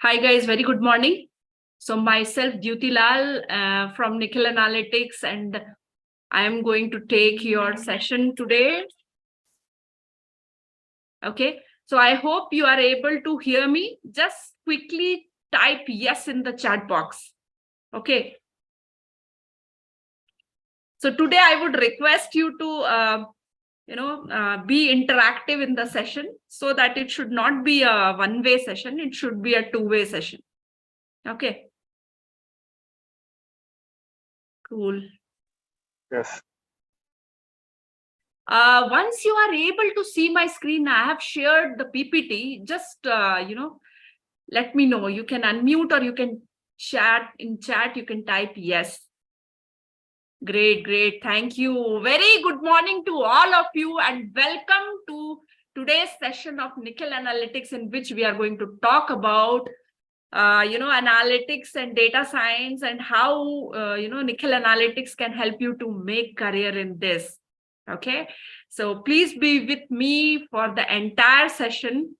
Hi guys, very good morning. So myself Duty Lal from Nikhil Analytics, and I am going to take your session today. Okay, so I hope you are able to hear me. Just quickly type yes in the chat box. Okay. So today I would request you to be interactive in the session so that it should not be a one-way session. It should be a two-way session. Okay. Cool. Yes. Once you are able to see my screen, I have shared the PPT. Just, let me know. You can unmute or you can chat in chat. You can type yes. Great, great. Thank you. Very good morning to all of you and welcome to today's session of Nikhil Analytics, in which we are going to talk about analytics and data science and how, Nikhil Analytics can help you to make career in this. Okay, so please be with me for the entire session.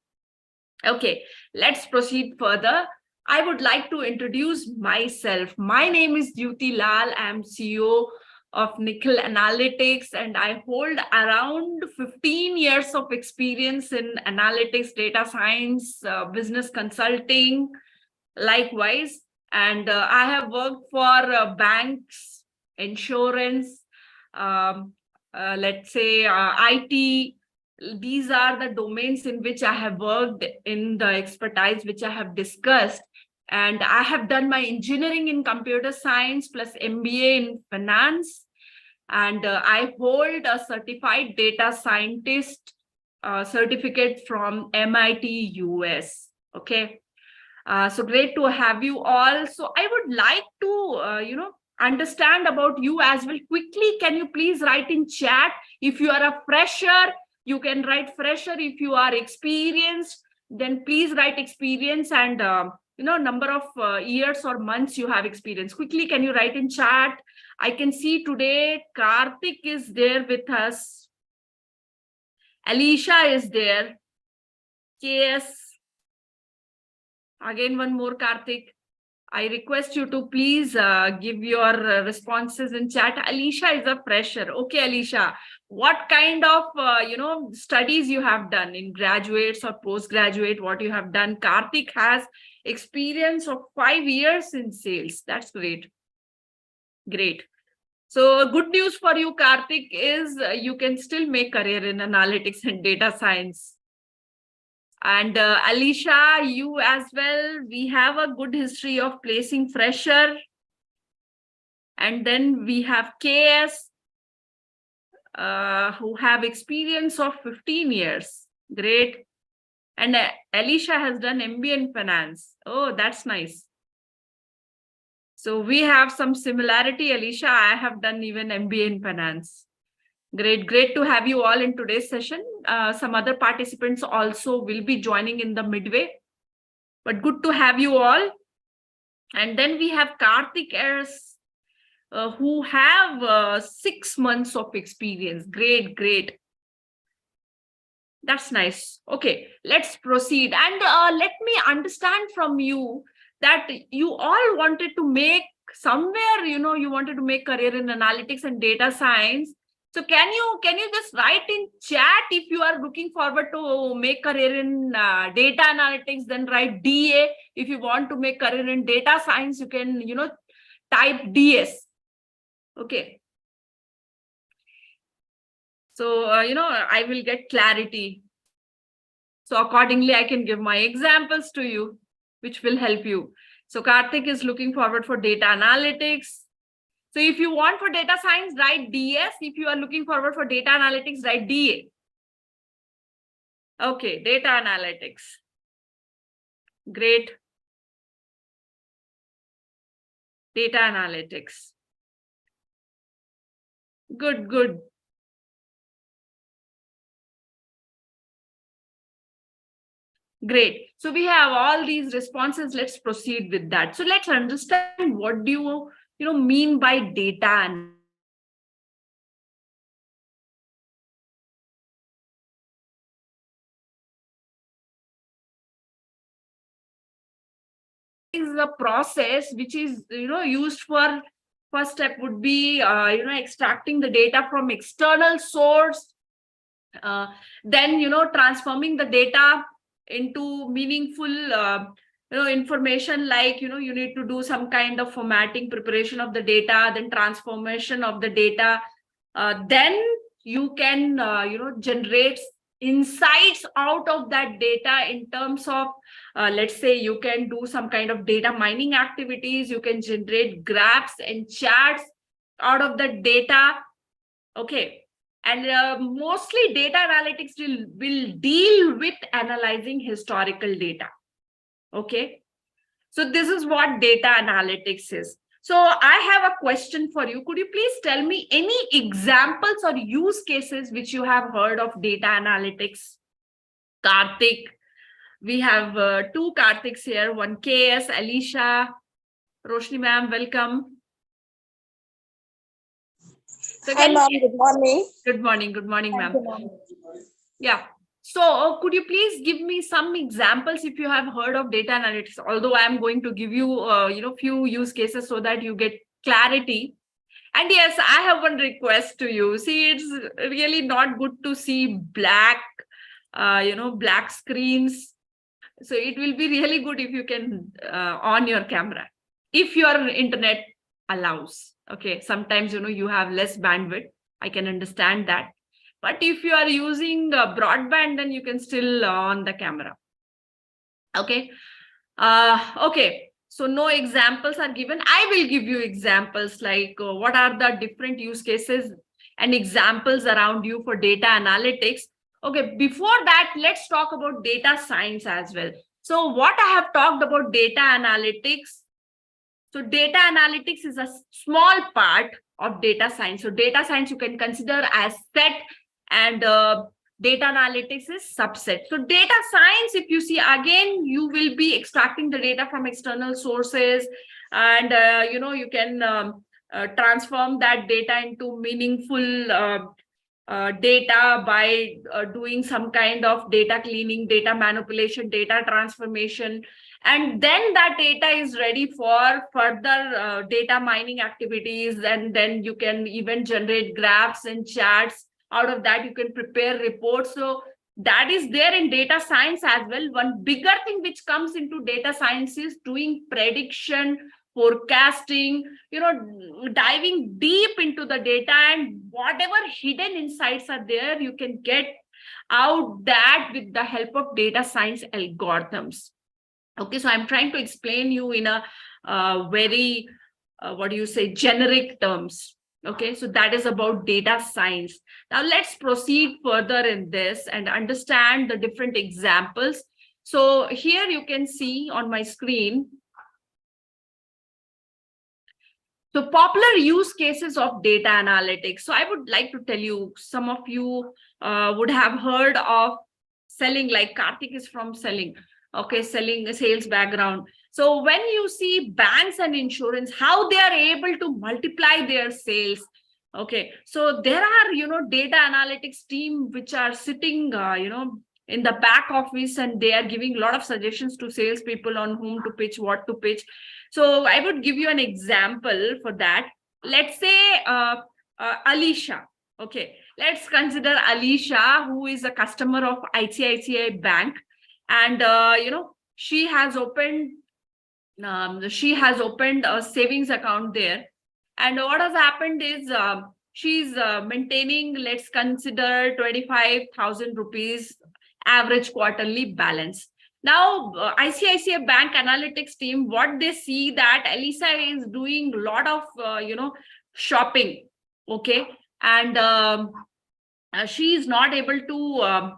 Okay, let's proceed further. I would like to introduce myself. My name is Duty Lal. I'm CEO of Nikhil Analytics, and I hold around 15 years of experience in analytics, data science, business consulting, likewise. And I have worked for banks, insurance, let's say IT. These are the domains in which I have worked in the expertise which I have discussed. And I have done my engineering in computer science plus MBA in finance. And I hold a certified data scientist certificate from MIT US. Okay. So great to have you all. So I would like to, understand about you as well. Quickly, can you please write in chat? If you are a fresher, you can write fresher. If you are experienced, then please write experience and, number of years or months you have experience. Quickly, can you write in chat? I can see today Karthik is there with us. Alicia is there. KS. Again, one more Karthik. I request you to please give your responses in chat. Alicia is a fresher. Okay, Alicia, what kind of, studies you have done in graduates or postgraduate, what you have done? Karthik has experience of 5 years in sales. That's great. Great. So good news for you, Karthik, is you can still make career in analytics and data science. And Alicia, you as well, we have a good history of placing fresher. And then we have KS, who have experience of 15 years. Great. And Alicia has done MBA in finance. Oh, that's nice. So we have some similarity, Alicia. I have done even MBA in finance. Great, great to have you all in today's session. Some other participants also will be joining in the midway, but good to have you all. And then we have Karthik as who have 6 months of experience. Great, great. That's nice. Okay, let's proceed. And let me understand from you that you all wanted to make somewhere, you wanted to make career in analytics and data science. So can you just write in chat if you are looking forward to make career in data analytics, then write DA. If you want to make career in data science, you can, type DS. Okay. So, I will get clarity. So accordingly, I can give my examples to you, which will help you. So Karthik is looking forward for data analytics. So if you want for data science, write DS. If you are looking forward for data analytics, write DA. Okay, data analytics. Great. Data analytics. Good, good. Great. So we have all these responses. Let's proceed with that. So let's understand, what do you mean by data is a process which is, used for, first step would be, extracting the data from external source, then, transforming the data into meaningful, information, like, you need to do some kind of formatting, preparation of the data, then transformation of the data. Then you can, generate insights out of that data in terms of, let's say you can do some kind of data mining activities, you can generate graphs and charts out of the data. Okay. And mostly data analytics will deal with analyzing historical data. Okay. So this is what data analytics is. So I have a question for you. Could you please tell me any examples or use cases which you have heard of data analytics? Karthik, we have two Kartiks here, one KS, Alicia, Roshni ma'am, welcome. So hi ma'am, good morning. Good morning, ma'am. Yeah. So could you please give me some examples if you have heard of data analytics? Although I am going to give you, few use cases so that you get clarity. And yes, I have one request to you. See, it's really not good to see black, black screens. So it will be really good if you can on your camera, if your internet allows. Okay, sometimes, you have less bandwidth. I can understand that. But if you are using broadband, then you can still on the camera. Okay. Okay. So no examples are given. I will give you examples, like what are the different use cases and examples around you for data analytics. Okay. Before that, let's talk about data science as well. So what I have talked about data analytics. So data analytics is a small part of data science. So data science you can consider as set, and data analytics is subset. So data science, if you see, again, you will be extracting the data from external sources, and you can transform that data into meaningful data by doing some kind of data cleaning, data manipulation, data transformation. And then that data is ready for further data mining activities. And then you can even generate graphs and charts. Out of that, you can prepare reports. So that is there in data science as well. One bigger thing which comes into data science is doing prediction, forecasting, diving deep into the data, and whatever hidden insights are there, you can get out that with the help of data science algorithms. Okay, so I'm trying to explain you in a very, generic terms. Okay, so that is about data science. Now let's proceed further in this and understand the different examples. So here you can see on my screen, so popular use cases of data analytics. So I would like to tell you, some of you would have heard of selling, like Karthik is from selling. Okay, selling, a sales background. So when you see banks and insurance, how they are able to multiply their sales. Okay, so there are, data analytics team which are sitting, in the back office, and they are giving a lot of suggestions to salespeople on whom to pitch, what to pitch. So I would give you an example for that. Let's say Alicia. Okay, let's consider Alicia, who is a customer of ICICI Bank. And she has opened a savings account there. And what has happened is she's maintaining, let's consider 25,000 rupees average quarterly balance. Now ICICI Bank analytics team, what they see that Alicia is doing a lot of shopping. Okay, and she is not able to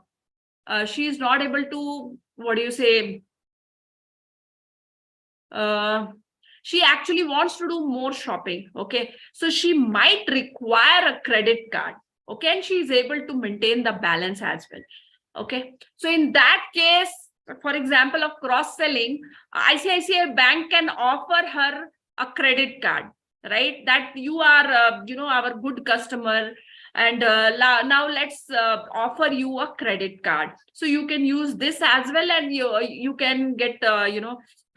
she actually wants to do more shopping. Okay, so she might require a credit card. Okay, and she is able to maintain the balance as well. Okay, so in that case, for example, of cross-selling, ICICI Bank can offer her a credit card, right? That you are our good customer, and now let's offer you a credit card, so you can use this as well, and you can get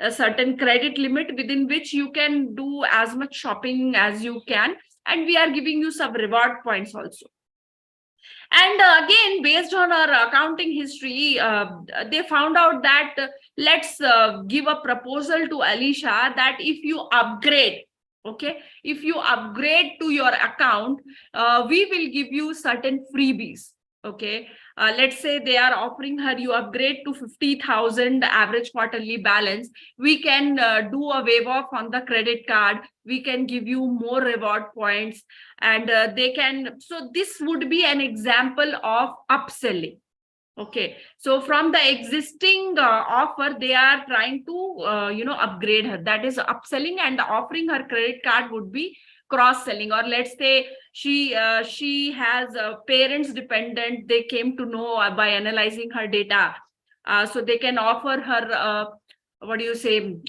a certain credit limit within which you can do as much shopping as you can, and we are giving you some reward points also. And again, based on our accounting history, they found out that let's give a proposal to Alicia that if you upgrade, okay, if you upgrade to your account, we will give you certain freebies. Okay, let's say they are offering her, you upgrade to 50,000 average quarterly balance, we can do a waive off on the credit card, we can give you more reward points, and they can, so this would be an example of upselling. Okay, so from the existing offer, they are trying to upgrade her, that is upselling, and offering her credit card would be cross selling. Or let's say she has parents dependent, they came to know by analyzing her data, so they can offer her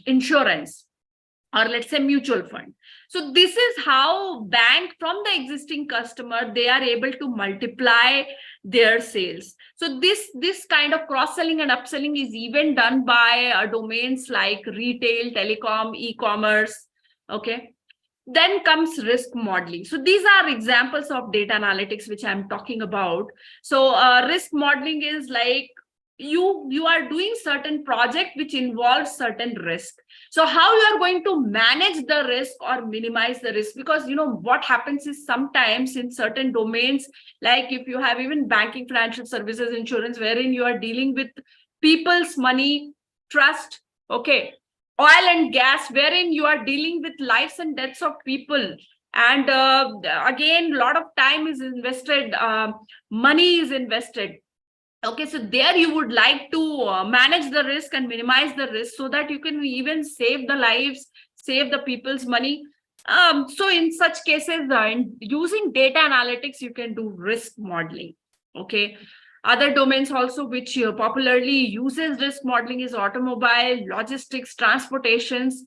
insurance, or let's say mutual fund. So this is how bank, from the existing customer, they are able to multiply their sales. So this kind of cross-selling and upselling is even done by domains like retail, telecom, e-commerce. Okay. Then comes risk modeling. So these are examples of data analytics which I'm talking about. So risk modeling is like you are doing certain project which involves certain risk. So how you are going to manage the risk or minimize the risk? Because what happens is sometimes in certain domains, like if you have even banking, financial services, insurance, wherein you are dealing with people's money, trust, okay, oil and gas, wherein you are dealing with lives and deaths of people, and again, a lot of time is invested, money is invested. Okay, so there you would like to manage the risk and minimize the risk so that you can even save the lives, save the people's money. So in such cases, in using data analytics, you can do risk modeling. Okay. Other domains also which popularly uses risk modeling is automobile, logistics, transportations.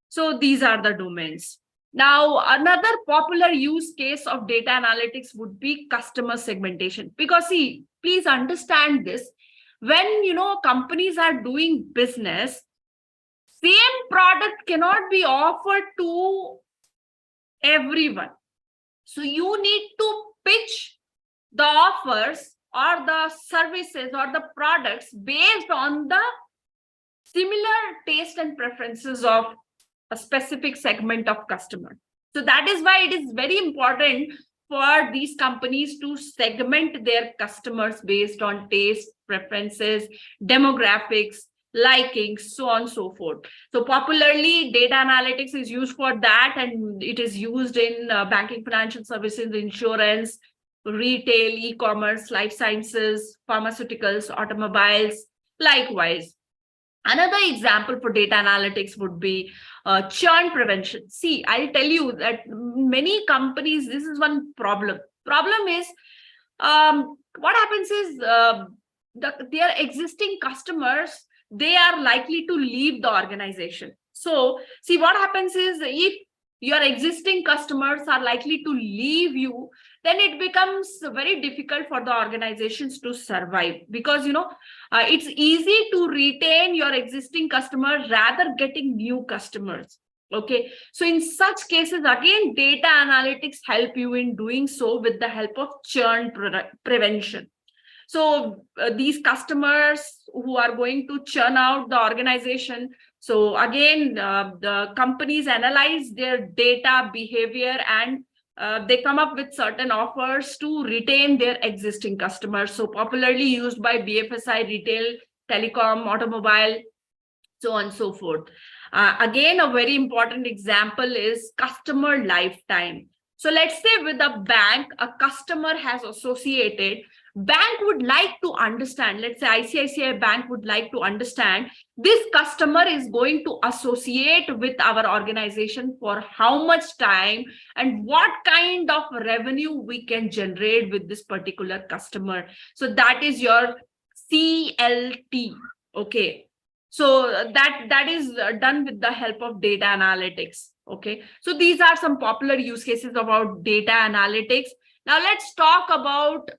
So these are the domains. Now, another popular use case of data analytics would be customer segmentation. Because see, please understand this. When, companies are doing business, same product cannot be offered to everyone. So you need to pitch the offers or the services or the products based on the similar taste and preferences of a specific segment of customer. So that is why it is very important for these companies to segment their customers based on taste, preferences, demographics, likings, so on and so forth. So popularly, data analytics is used for that, and it is used in banking, financial services, insurance, retail, e-commerce, life sciences, pharmaceuticals, automobiles. Likewise, another example for data analytics would be churn prevention. See, I'll tell you that many companies, this is one problem. Problem is, what happens is their existing customers, they are likely to leave the organization. So see, what happens is, if your existing customers are likely to leave you, then it becomes very difficult for the organizations to survive, because it's easy to retain your existing customers rather getting new customers. Okay, so in such cases, again, data analytics help you in doing so with the help of churn prevention. So these customers who are going to churn out the organization, so again, the companies analyze their data, behavior, and they come up with certain offers to retain their existing customers. So popularly used by BFSI, retail, telecom, automobile, so on and so forth. Again, a very important example is customer lifetime. So let's say with a bank, a customer has associated, bank would like to understand, let's say ICICI Bank would like to understand, this customer is going to associate with our organization for how much time and what kind of revenue we can generate with this particular customer. So that is your CLT. Okay. So that is done with the help of data analytics. Okay. So these are some popular use cases about data analytics. Now let's talk about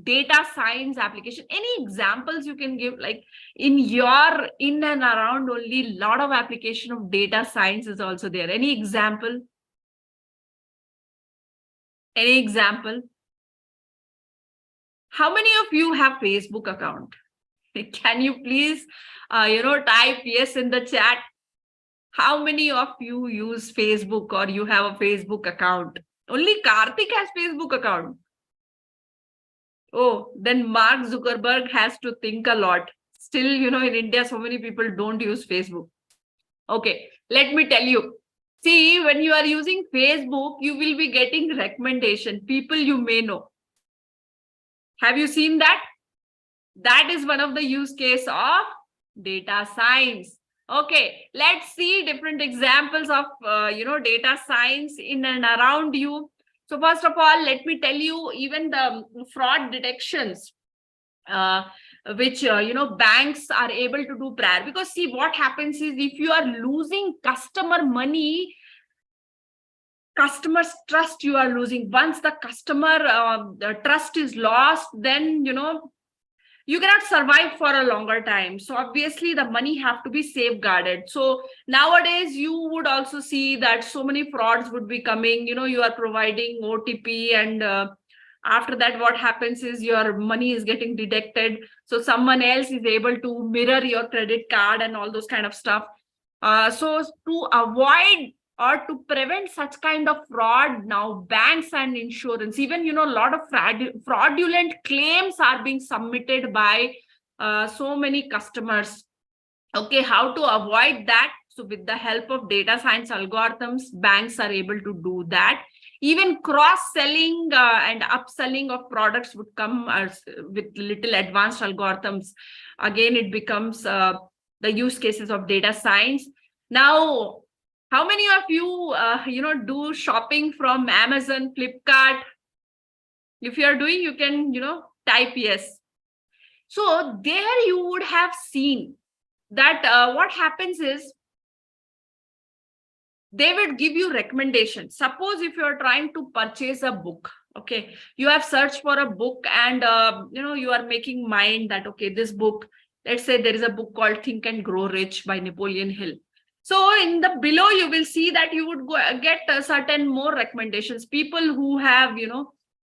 data science application. Any examples you can give, like in and around only lot of application of data science is also there. Any example? Any example? How many of you have Facebook account? Can you please, type yes in the chat? How many of you use Facebook or you have a Facebook account? Only Karthik has Facebook account. Oh, then Mark Zuckerberg has to think a lot. Still, in India, so many people don't use Facebook. Okay, let me tell you. See, when you are using Facebook, you will be getting recommendation, people you may know. Have you seen that? That is one of the use case of data science. Okay, let's see different examples of, data science in and around you. So first of all, let me tell you, even the fraud detections, which, banks are able to do prior. Because see, what happens is if you are losing customer money, customers trust you are losing. Once the customer the trust is lost, then, you cannot survive for a longer time. So obviously the money have to be safeguarded. So nowadays you would also see that so many frauds would be coming. You are providing OTP, and after that what happens is your money is getting deducted. So someone else is able to mirror your credit card and all those kind of stuff. So to avoid or to prevent such kind of fraud, now banks and insurance, even, a lot of fraudulent claims are being submitted by so many customers. Okay, how to avoid that? So with the help of data science algorithms, banks are able to do that. Even cross-selling and upselling of products would come with little advanced algorithms. Again, it becomes the use cases of data science. Now, how many of you, do shopping from Amazon, Flipkart? If you are doing, you can, type yes. So there you would have seen that what happens is they would give you recommendations. Suppose if you are trying to purchase a book, okay, you have searched for a book, and, you are making mind that, okay, this book, let's say there is a book called Think and Grow Rich by Napoleon Hill. So in the below, you will see that you would get certain more recommendations. People who have,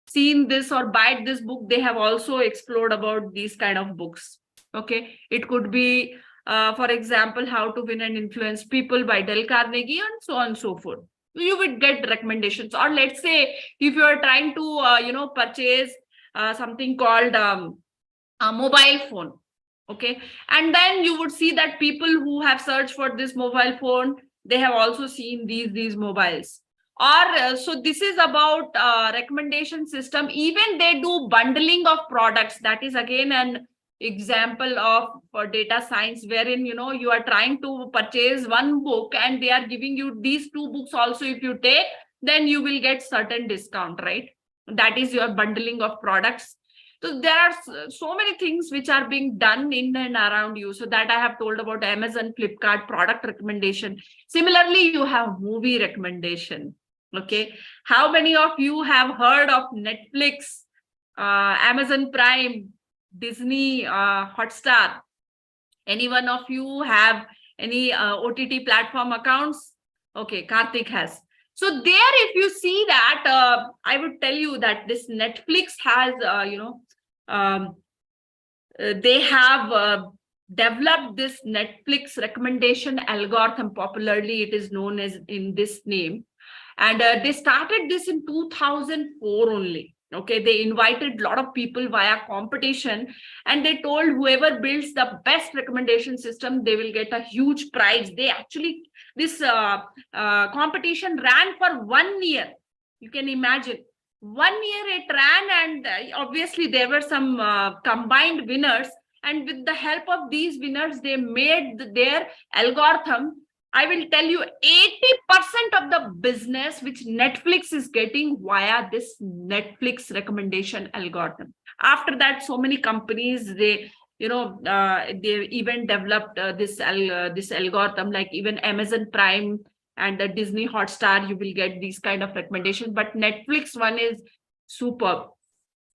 seen this or buy this book, they have also explored about these kind of books. Okay, it could be, for example, How to Win and Influence People by Dale Carnegie, and so on and so forth. You would get recommendations. Or let's say if you are trying to, purchase something called a mobile phone. Okay, and then you would see that people who have searched for this mobile phone, they have also seen these mobiles. Or so this is about recommendation system. Even they do bundling of products. That is again an example of for data science, wherein, you are trying to purchase one book and they are giving you these two books also. If you take, then you will get certain discount, right? That is your bundling of products. So there are so many things which are being done in and around you. So that I have told about Amazon, Flipkart, product recommendation. Similarly, you have movie recommendation. Okay. How many of you have heard of Netflix, Amazon Prime, Disney, Hotstar? Any one of you have any OTT platform accounts? Okay, Karthik has. So there, if you see that, I would tell you that this Netflix has, they have developed this Netflix recommendation algorithm. Popularly, it is known as in this name. And they started this in 2004 only. Okay, they invited a lot of people via competition, and they told whoever builds the best recommendation system, they will get a huge prize. They actually, this competition ran for 1 year. You can imagine. 1 year it ran, and obviously there were some combined winners. And with the help of these winners, they made their algorithm. I will tell you 80% of the business which Netflix is getting via this Netflix recommendation algorithm. After that, so many companies, they even developed this algorithm, like even Amazon Prime and the Disney Hotstar, you will get these kind of recommendations. But Netflix one is superb,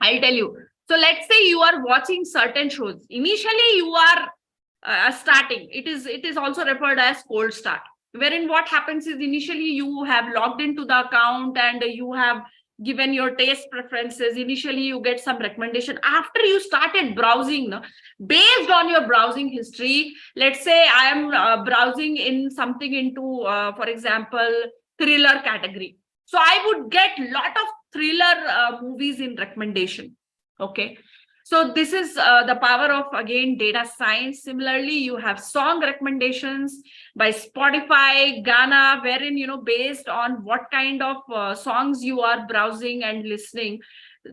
I'll tell you. So let's say you are watching certain shows. Initially, you are starting. It is also referred as cold start, wherein what happens is initially you have logged into the account and you have given your taste preferences. Initially, you get some recommendation. After you started browsing, no, based on your browsing history, let's say I am browsing in something into, for example, thriller category. So I would get a lot of thriller movies in recommendation. Okay. So this is the power of, again, data science. Similarly, you have song recommendations by Spotify, Ghana, wherein, based on what kind of songs you are browsing and listening.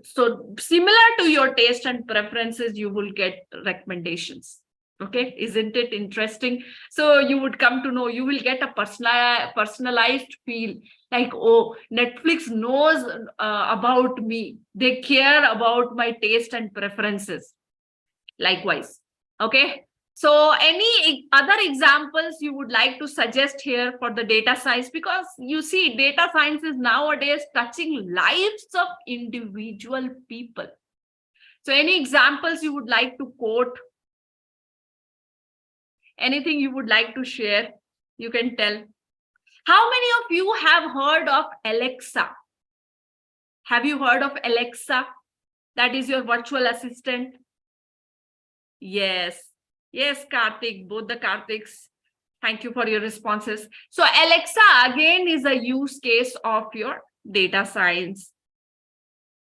So similar to your taste and preferences, you will get recommendations. Okay, isn't it interesting? So you would come to know, you will get a personalized feel like, oh, Netflix knows about me. They care about my taste and preferences. Likewise. Okay. So any other examples you would like to suggest here for the data science? Because you see, data science is nowadays touching lives of individual people. So any examples you would like to quote? Anything you would like to share? You can tell. How many of you have heard of Alexa? Have you heard of Alexa? That is your virtual assistant. Yes. Yes, Karthik, both the Kartiks. Thank you for your responses. So Alexa, again, is a use case of your data science.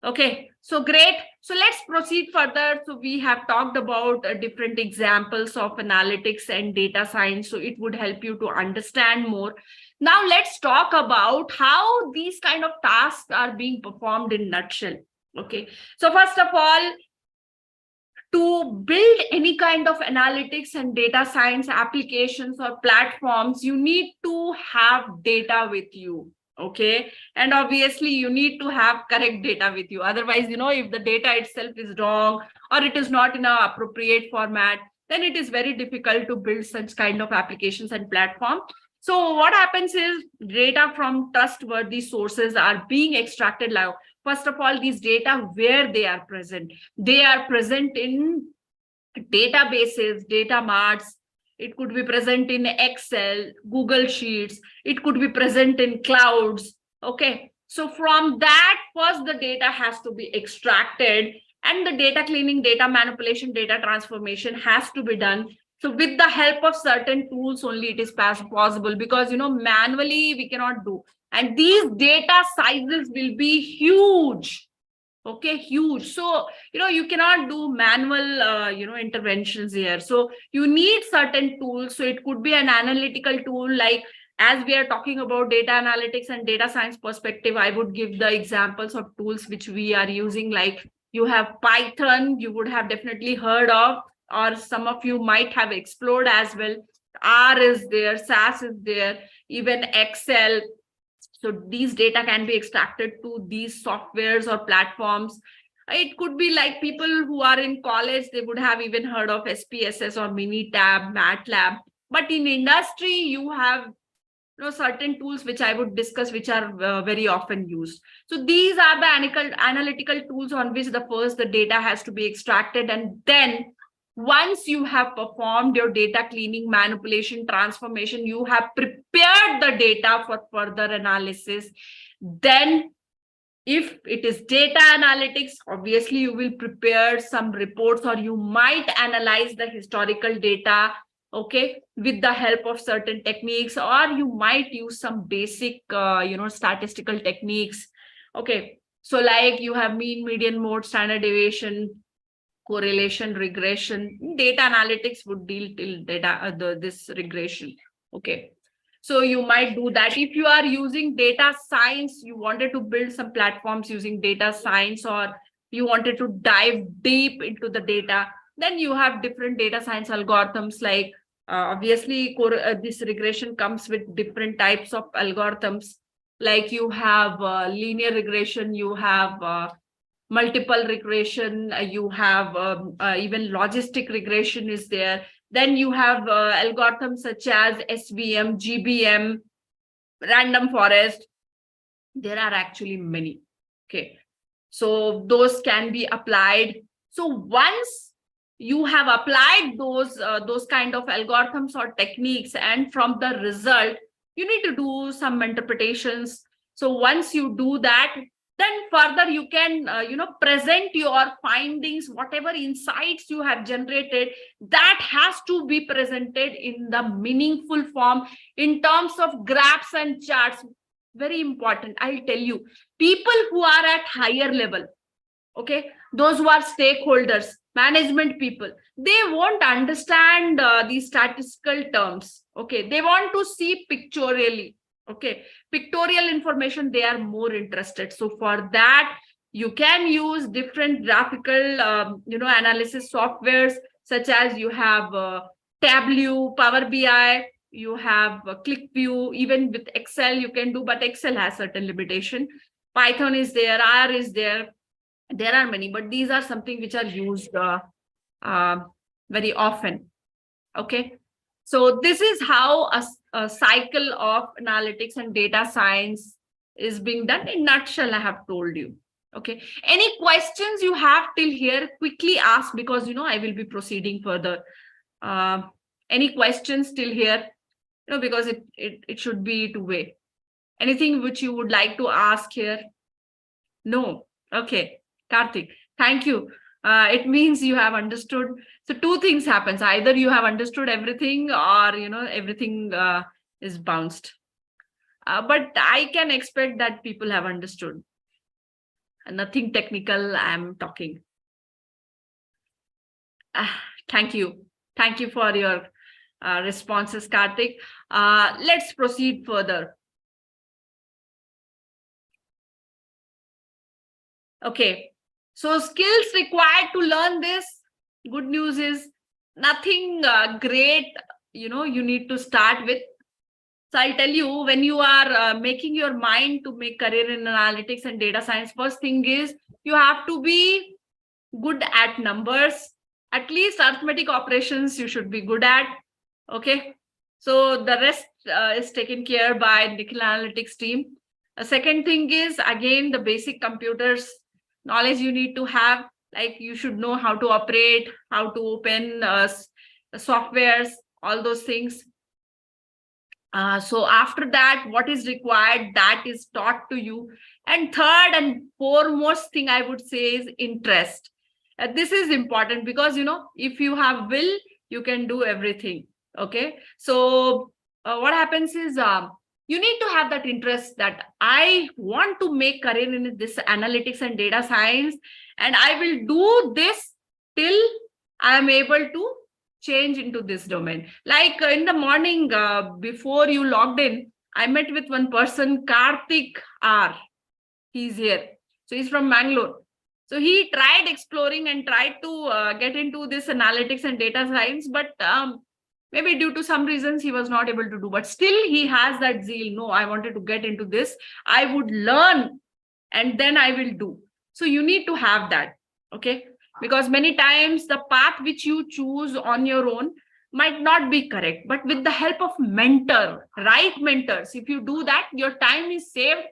Okay, so great. So let's proceed further. So we have talked about different examples of analytics and data science. So it would help you to understand more. Now let's talk about how these kind of tasks are being performed in nutshell. Okay, so first of all, to build any kind of analytics and data science applications or platforms, you need to have data with you. Okay, and obviously you need to have correct data with you. Otherwise, if the data itself is wrong or it is not in an appropriate format, then it is very difficult to build such kind of applications and platform. So what happens is data from trustworthy sources are being extracted. Now, first of all, these data, where they are present in databases, data marts. It could be present in Excel, Google Sheets. It could be present in clouds. Okay. So from that, first the data has to be extracted, and the data cleaning, data manipulation, data transformation has to be done. So with the help of certain tools only it is possible, because manually we cannot do. And these data sizes will be huge. Okay, huge. So you cannot do manual interventions here. So you need certain tools. So it could be an analytical tool, like as we are talking about data analytics and data science perspective, I would give the examples of tools which we are using. Like you have Python, you would have definitely heard of, or some of you might have explored as well. R is there, SAS is there, even Excel. So these data can be extracted to these softwares or platforms. It could be like people who are in college, they would have even heard of SPSS or Minitab, MATLAB. But in industry, you have certain tools which I would discuss, which are very often used. So these are the analytical tools on which the data has to be extracted. And then once you have performed your data cleaning, manipulation, transformation, you have prepared the data for further analysis. Then if it is data analytics, obviously you will prepare some reports, or you might analyze the historical data, okay, with the help of certain techniques, or you might use some basic statistical techniques. Okay, so like you have mean, median, mode, standard deviation, correlation, regression. Data analytics would deal till data this regression. Okay, so you might do that. If you are using data science, you wanted to build some platforms using data science, or you wanted to dive deep into the data, then you have different data science algorithms. Like obviously this regression comes with different types of algorithms. Like you have linear regression, you have multiple regression, you have even logistic regression is there. Then you have algorithms such as SVM, GBM, random forest. There are actually many. Okay, so those can be applied. So once you have applied those kind of algorithms or techniques, and from the result, you need to do some interpretations. So once you do that, then further you can present your findings, whatever insights you have generated, that has to be presented in the meaningful form in terms of graphs and charts. Very important. I'll tell you, people who are at higher level, okay, those who are stakeholders, management people, they won't understand these statistical terms. Okay, they want to see pictorially. Okay, pictorial information they are more interested. So for that, you can use different graphical analysis softwares, such as you have Tableau, Power BI, you have ClickView. Even with Excel you can do, but Excel has certain limitation. Python is there, R is there. There are many, but these are something which are used very often. Okay, so this is how a cycle of analytics and data science is being done. In nutshell, I have told you. Okay, any questions you have till here, quickly ask, because I will be proceeding further. Any questions till here? Because it should be two-way. Anything which you would like to ask here? No. Okay, Karthik, thank you. It means you have understood. So two things happens: either you have understood everything, or everything is bounced. But I can expect that people have understood. Nothing technical I'm talking. Thank you. Thank you for your responses, Karthik. Let's proceed further. Okay, so skills required to learn this. Good news is nothing great, you need to start with. So I'll tell you, when you are making your mind to make career in analytics and data science, first thing is you have to be good at numbers. At least arithmetic operations you should be good at. Okay, so the rest is taken care by Nikhil Analytics team. A second thing is, again, the basic computers knowledge you need to have. Like, you should know how to operate, how to open softwares, all those things. So after that, what is required, that is taught to you. And third and foremost thing I would say is interest. This is important, because if you have will, you can do everything. Okay, so what happens is, you need to have that interest, that I want to make career in this analytics and data science, and I will do this till I am able to change into this domain. Like in the morning, before you logged in, I met with one person, Karthik R. He's here. So he's from Bangalore. So he tried exploring and tried to get into this analytics and data science, but maybe due to some reasons he was not able to do. But still he has that zeal. No, I wanted to get into this. I would learn and then I will do. So you need to have that. Okay, because many times the path which you choose on your own might not be correct, but with the help of mentor, right mentors, if you do that, your time is saved,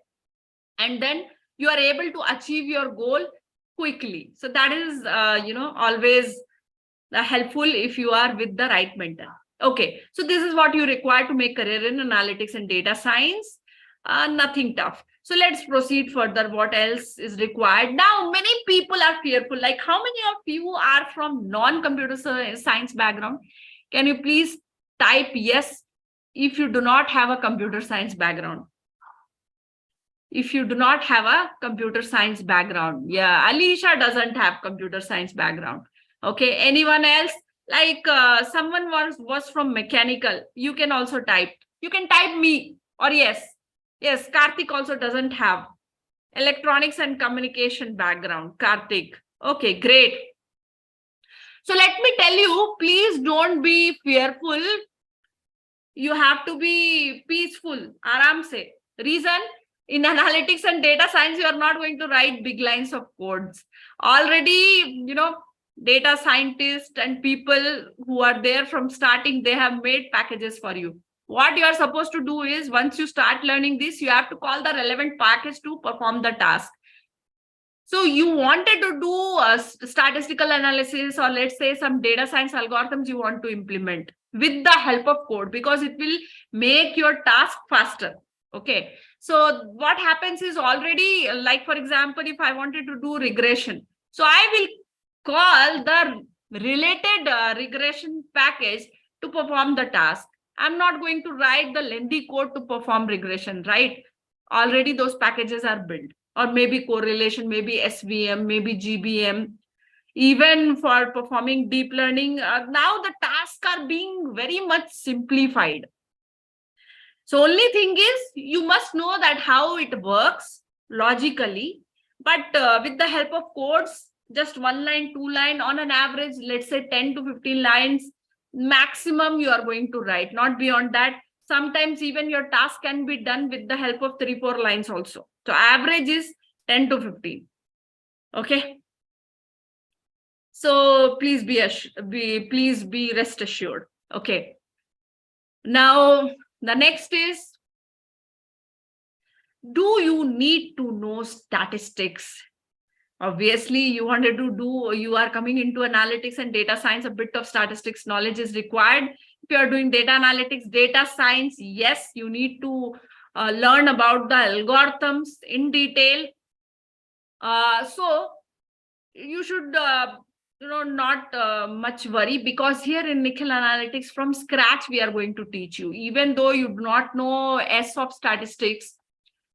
and then you are able to achieve your goal quickly. So that is always helpful if you are with the right mentor. Okay, so this is what you require to make career in analytics and data science. Nothing tough. So let's proceed further. What else is required? Now, many people are fearful. Like, how many of you are from non-computer science background? Can you please type yes if you do not have a computer science background? If you do not have a computer science background. Yeah, Alicia doesn't have computer science background. Okay, anyone else? Like someone was from mechanical. You can also type. You can type me or yes. Yes, Karthik also doesn't have electronics and communication background. Karthik. Okay, great. So let me tell you, please don't be fearful. You have to be peaceful. Aram se. Reason? In analytics and data science, you are not going to write big lines of codes. Already, data scientists and people who are there from starting, they have made packages for you. What you are supposed to do is, once you start learning this, you have to call the relevant package to perform the task. So you wanted to do a statistical analysis, or let's say some data science algorithms you want to implement with the help of code, because it will make your task faster. Okay. So what happens is, already, like for example, if I wanted to do regression, so I will call the related regression package to perform the task. I'm not going to write the lengthy code to perform regression, right? Already those packages are built, or maybe correlation, maybe SVM, maybe GBM, even for performing deep learning. Now the tasks are being very much simplified. So only thing is, you must know that how it works logically, but with the help of codes, just 1 line, 2 line, on an average, let's say 10 to 15 lines maximum you are going to write, not beyond that. Sometimes even your task can be done with the help of 3-4 lines also. So average is 10 to 15. Okay. So please be rest assured. Okay. Now the next is, do you need to know statistics? Obviously, you are coming into analytics and data science, a bit of statistics knowledge is required. If you are doing data analytics, data science, yes, you need to learn about the algorithms in detail. So you should not much worry, because here in Nikhil Analytics, from scratch we are going to teach you, even though you do not know S of statistics.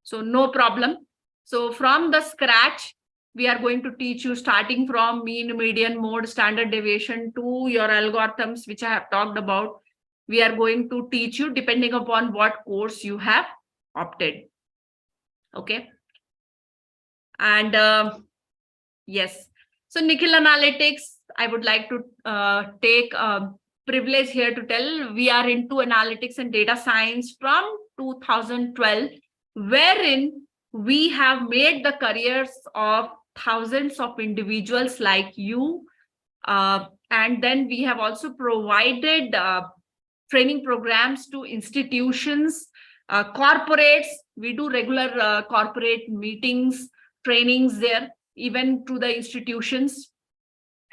So no problem. So from the scratch, we are going to teach you, starting from mean, median, mode, standard deviation to your algorithms, which I have talked about. We are going to teach you depending upon what course you have opted. Okay. And yes. So Nikhil Analytics, I would like to take a privilege here to tell, we are into analytics and data science from 2012, wherein we have made the careers of thousands of individuals like you. And then we have also provided training programs to institutions, corporates. We do regular corporate meetings, trainings there, even to the institutions.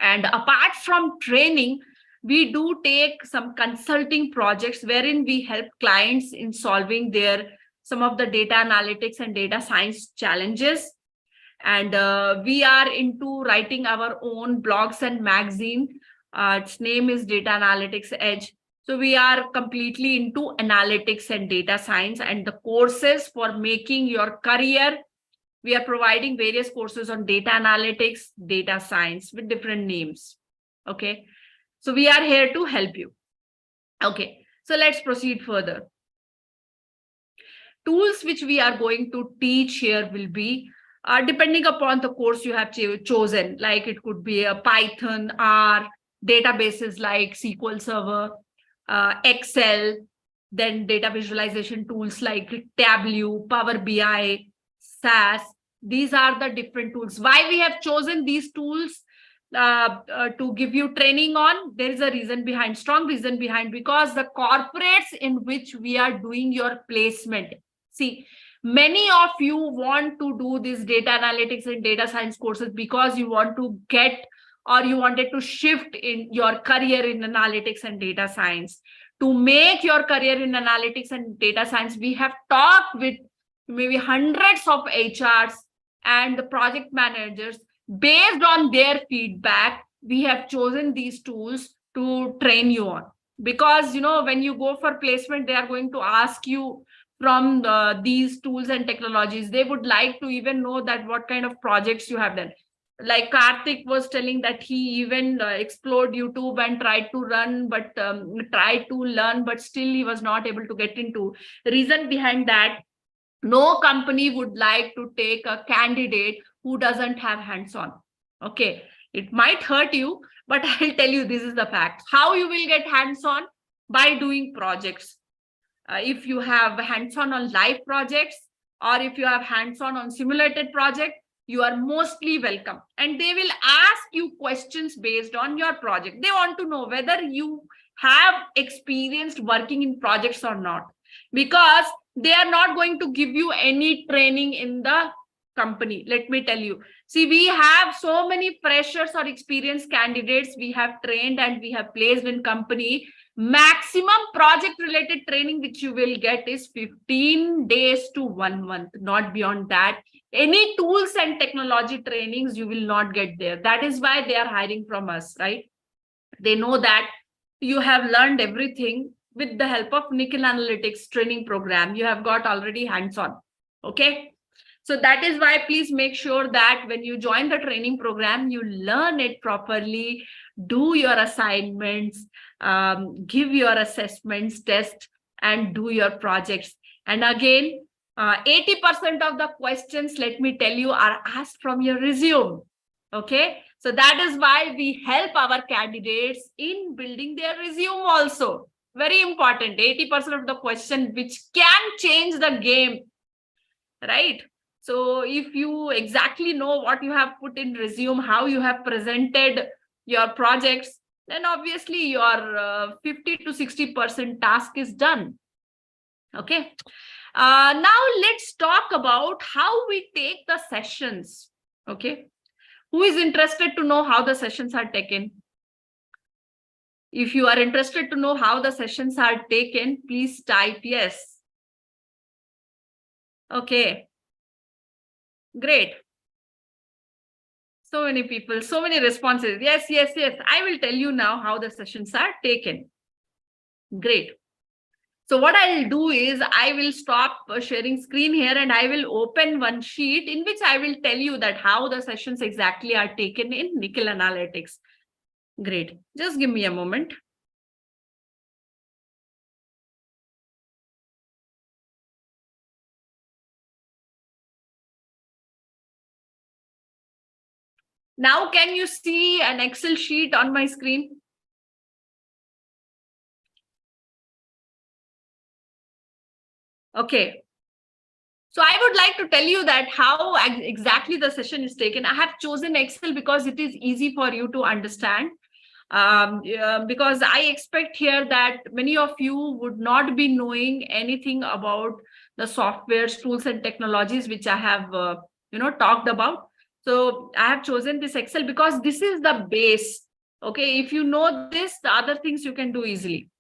And apart from training, we do take some consulting projects wherein we help clients in solving some of the data analytics and data science challenges. And we are into writing our own blogs and magazine. Its name is Data Analytics Edge. So we are completely into analytics and data science, and the courses for making your career, we are providing various courses on data analytics, data science with different names. Okay. So we are here to help you. Okay. So let's proceed further. Tools which we are going to teach here will be, depending upon the course you have chosen, like it could be a Python, R, databases like SQL Server, Excel, then data visualization tools like Tableau, Power BI, SAS. These are the different tools. Why we have chosen these tools to give you training on? There is a reason behind, strong reason behind, because the corporates in which we are doing your placement. See, many of you want to do this data analytics and data science courses because you want to get, or you wanted to shift in your career in analytics and data science. To make your career in analytics and data science, we have talked with maybe hundreds of HRs and the project managers. Based on their feedback, we have chosen these tools to train you on. Because, when you go for placement, they are going to ask you from these tools and technologies. They would like to even know that what kind of projects you have done. Like Karthik was telling that he even explored YouTube and tried to learn, but still he was not able to get into. The reason behind that, no company would like to take a candidate who doesn't have hands-on. Okay, it might hurt you, but I'll tell you, this is the fact. How you will get hands-on? By doing projects. If you have hands-on on live projects, or if you have hands-on on simulated project, you are mostly welcome. And they will ask you questions based on your project. They want to know whether you have experienced working in projects or not, because they are not going to give you any training in the company. Let me tell you. See, we have so many freshers or experienced candidates we have trained and we have placed in company. Maximum project related training which you will get is 15 days to 1 month, not beyond that. Any tools and technology trainings you will not get there. That is why they are hiring from us, right? They know that you have learned everything with the help of Nikhil Analytics training program. You have got already hands-on. Okay. So that is why please make sure that when you join the training program, you learn it properly, do your assignments, give your assessments, test, and do your projects. And again, 80% of the questions, let me tell you, are asked from your resume. Okay. So that is why we help our candidates in building their resume also. Very important. 80% of the question which can change the game, right? So if you exactly know what you have put in resume, how you have presented your projects, then obviously your 50 to 60% task is done. Okay. Now let's talk about how we take the sessions. Okay. Who is interested to know how the sessions are taken? If you are interested to know how the sessions are taken, please type yes. Okay. Great. So many people, so many responses. Yes, yes, yes. I will tell you now how the sessions are taken. Great. So what I'll do is I will stop sharing screen here and I will open one sheet in which I will tell you that how the sessions exactly are taken in Nikhil Analytics. Great. Just give me a moment. Now, can you see an Excel sheet on my screen? Okay. So I would like to tell you that how exactly the session is taken. I have chosen Excel because it is easy for you to understand. Because I expect here that many of you would not be knowing anything about the softwares, tools, and technologies which I have talked about. So I have chosen this Excel because this is the base. Okay, if you know this, the other things you can do easily.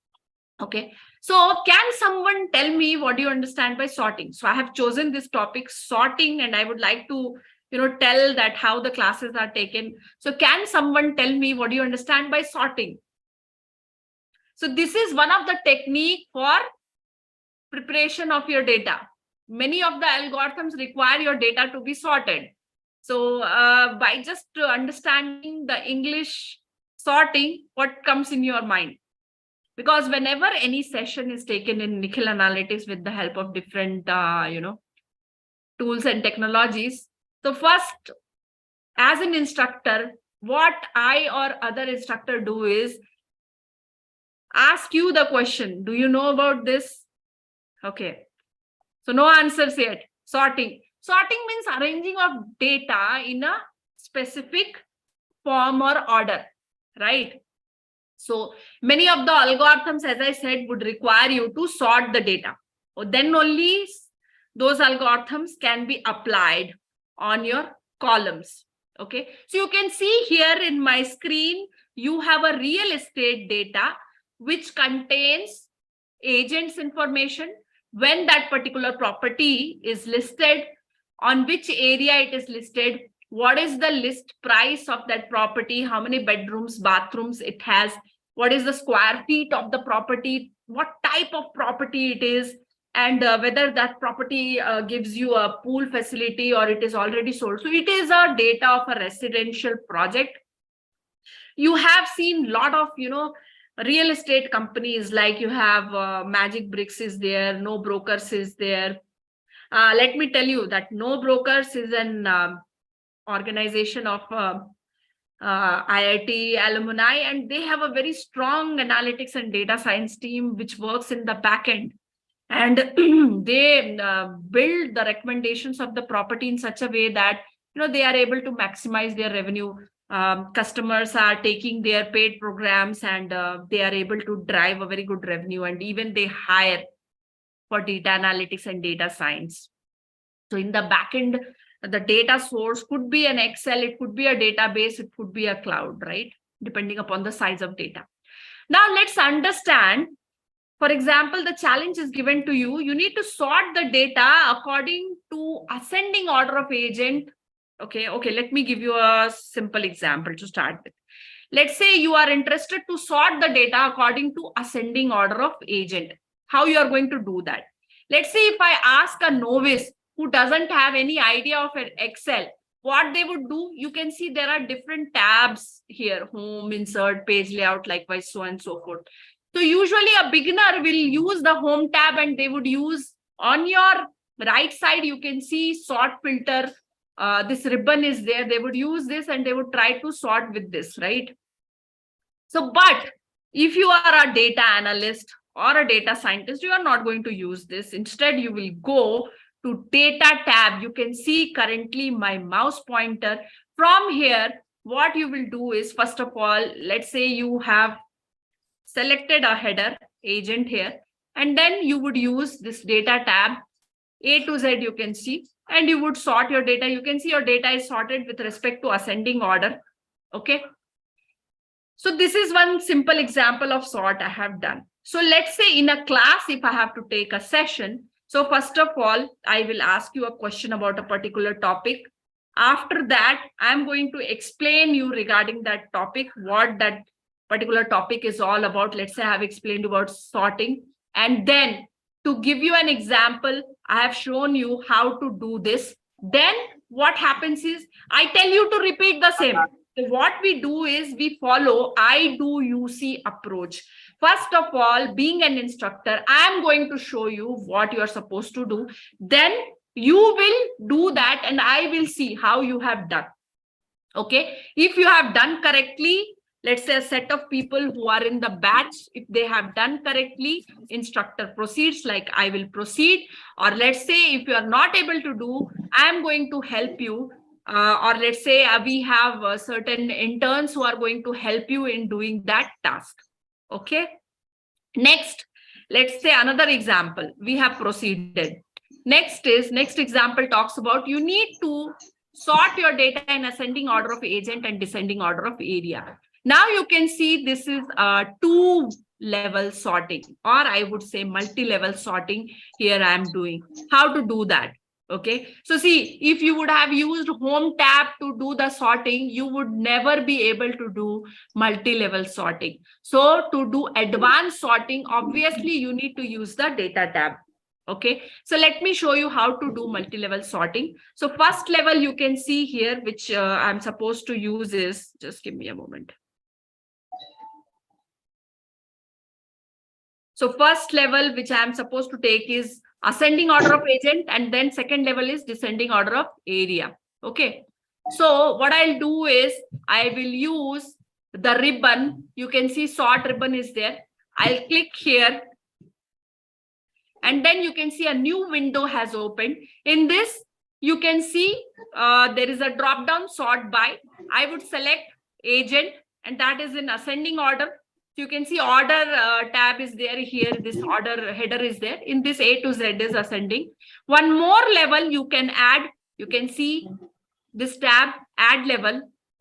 Okay, so can someone tell me what do you understand by sorting? So I have chosen this topic, sorting, and I would like to tell that how the classes are taken. So can someone tell me what do you understand by sorting? So this is one of the technique for preparation of your data. Many of the algorithms require your data to be sorted. So by just understanding the English sorting, what comes in your mind? Because whenever any session is taken in Nikhil Analytics with the help of different tools and technologies, so first, as an instructor, what I or other instructor do is ask you the question. Do you know about this? Okay. So no answers yet. Sorting. Sorting means arranging of data in a specific form or order, right? So many of the algorithms, as I said, would require you to sort the data. Then only those algorithms can be applied on your columns. Okay, so you can see here in my screen, you have a real estate data which contains agent's information, when that particular property is listed, on which area it is listed, what is the list price of that property, how many bedrooms, bathrooms it has, what is the square feet of the property, what type of property it is, and whether that property gives you a pool facility or it is already sold. So it is a data of a residential project. You have seen a lot of, real estate companies, like you have Magic Bricks is there, No Brokers is there. Let me tell you that No Brokers is an organization of IIT alumni, and they have a very strong analytics and data science team which works in the back end. And they build the recommendations of the property in such a way that they are able to maximize their revenue. Customers are taking their paid programs and they are able to drive a very good revenue, and even they hire for data analytics and data science. So in the back end, The data source could be an Excel, it could be a database, it could be a cloud, right? Depending upon the size of data. Now let's understand. For example, the challenge is given to you. You need to sort the data according to ascending order of agent. Okay, let me give you a simple example to start with. Let's say you are interested to sort the data according to ascending order of agent. How you are going to do that? Let's say if I ask a novice who doesn't have any idea of an Excel, what they would do, you can see there are different tabs here: home, insert, page layout, likewise, so on and so forth. So usually a beginner will use the home tab, and they would use, on your right side, you can see sort filter. This ribbon is there. They would use this and they would try to sort with this, right? So, but if you are a data analyst or a data scientist, you are not going to use this. Instead, you will go to data tab. You can see currently my mouse pointer. From here, what you will do is, first of all, let's say you have selected a header agent here, and then you would use this data tab, A to Z, you can see, and you would sort your data. You can see your data is sorted with respect to ascending order. Okay. So this is one simple example of sort I have done. So let's say in a class, if I have to take a session, so first of all, I will ask you a question about a particular topic. After that, I'm going to explain you regarding that topic, what that particular topic is all about. Let's say I have explained about sorting. And then to give you an example, I have shown you how to do this. Then what happens is I tell you to repeat the same. So what we do is we follow I do you see approach. First of all, being an instructor, I am going to show you what you are supposed to do. Then you will do that and I will see how you have done. Okay. If you have done correctly, let's say a set of people who are in the batch, if they have done correctly, instructor proceeds, like I will proceed. Or let's say if you are not able to do, I am going to help you. Or let's say we have certain interns who are going to help you in doing that task. Okay. Next, let's say another example. We have proceeded. Next example talks about you need to sort your data in ascending order of agent and descending order of area. Now you can see this is a two-level sorting, or I would say multi-level sorting. Here I am doing. How to do that? Okay. So see, if you would have used home tab to do the sorting, you would never be able to do multi-level sorting. So to do advanced sorting, obviously you need to use the data tab. Okay. So let me show you how to do multi-level sorting. So first level you can see here, which I'm supposed to use is, just give me a moment. So first level, which I'm supposed to take, is ascending order of agent, and then second level is descending order of area. Okay. So what I'll do is I will use the ribbon. You can see sort ribbon is there. I'll click here. And then you can see a new window has opened. In this, you can see there is a drop down sort by. I would select agent, and that is in ascending order. So you can see order tab is there here. This order header is there. In this, A to Z is ascending. One more level you can add. You can see this tab, add level.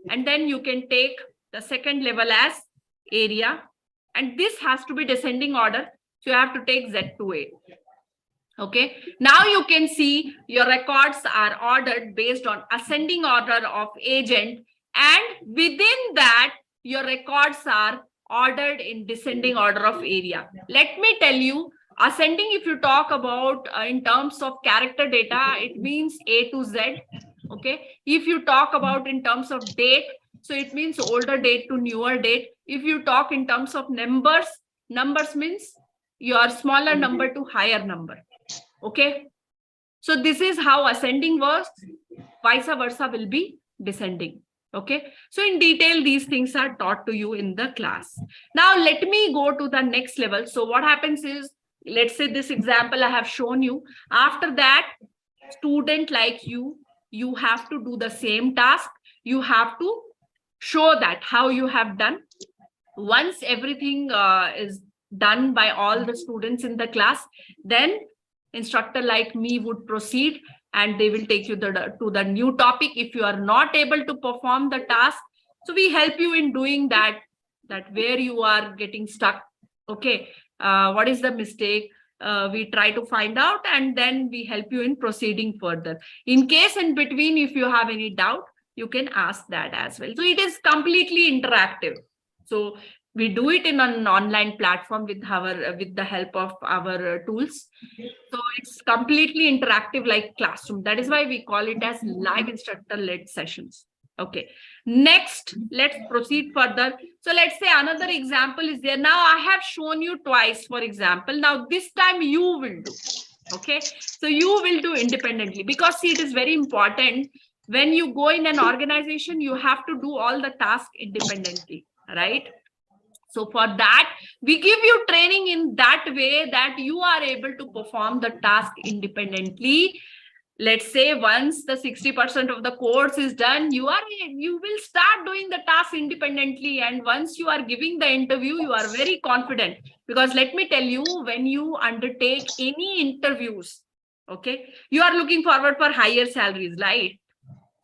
And then you can take the second level as area. And this has to be descending order. So you have to take Z to A. Okay. Now you can see your records are ordered based on ascending order of agent. And within that, your records are ordered in descending order of area. Let me tell you, ascending, if you talk about in terms of character data, it means A to Z. Okay. If you talk about in terms of date, so it means older date to newer date. If you talk in terms of numbers means your smaller number to higher number. Okay. So this is how ascending works. Vice versa will be descending. Okay. So in detail, these things are taught to you in the class. Now let me go to the next level. So what happens is, let's say this example I have shown you. After that, student like you have to do the same task. You have to show that how you have done. Once everything is done by all the students in the class, then instructor like me would proceed and they will take you to the new topic if you are not able to perform the task. So we help you in doing that where you are getting stuck. Okay, what is the mistake? We try to find out, and then we help you in proceeding further. In case in between, if you have any doubt, you can ask that as well. So it is completely interactive. So we do it in an online platform with the help of our tools. So it's completely interactive like classroom. That is why we call it as live instructor-led sessions. Okay, next, let's proceed further. So let's say another example is there. Now I have shown you twice, for example. Now this time you will do. Okay, so you will do independently, because see, it is very important. When you go in an organization, you have to do all the tasks independently, right? So for that, we give you training in that way that you are able to perform the task independently. Let's say once the 60% of the course is done, you will start doing the task independently. And once you are giving the interview, you are very confident, because let me tell you, when you undertake any interviews, okay, you are looking forward for higher salaries, right?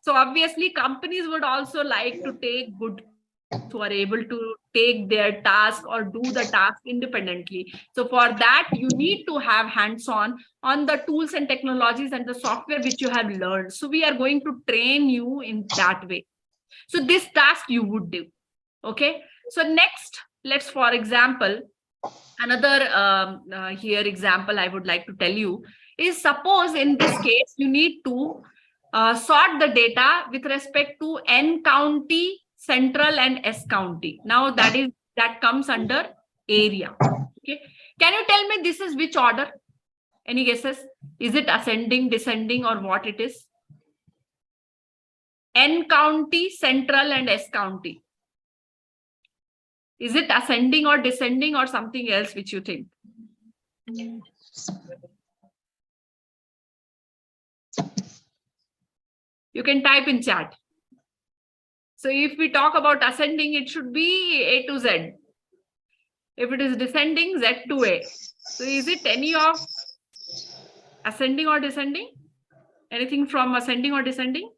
So obviously companies would also like to take good candidates who are able to take their task or do the task independently. So for that, you need to have hands-on on the tools and technologies and the software which you have learned. So we are going to train you in that way. So this task you would do. Okay. So next, let's, for example, another here example I would like to tell you is, suppose in this case, you need to sort the data with respect to N county, central, and S county. Now that comes under area. Okay. Can you tell me this is which order? Any guesses? Is it ascending, descending, or what it is? N county, central, and S county. Is it ascending or descending or something else which you think? You can type in chat. So if we talk about ascending, it should be A to Z. If it is descending, Z to A. So is it any of ascending or descending? Anything from ascending or descending?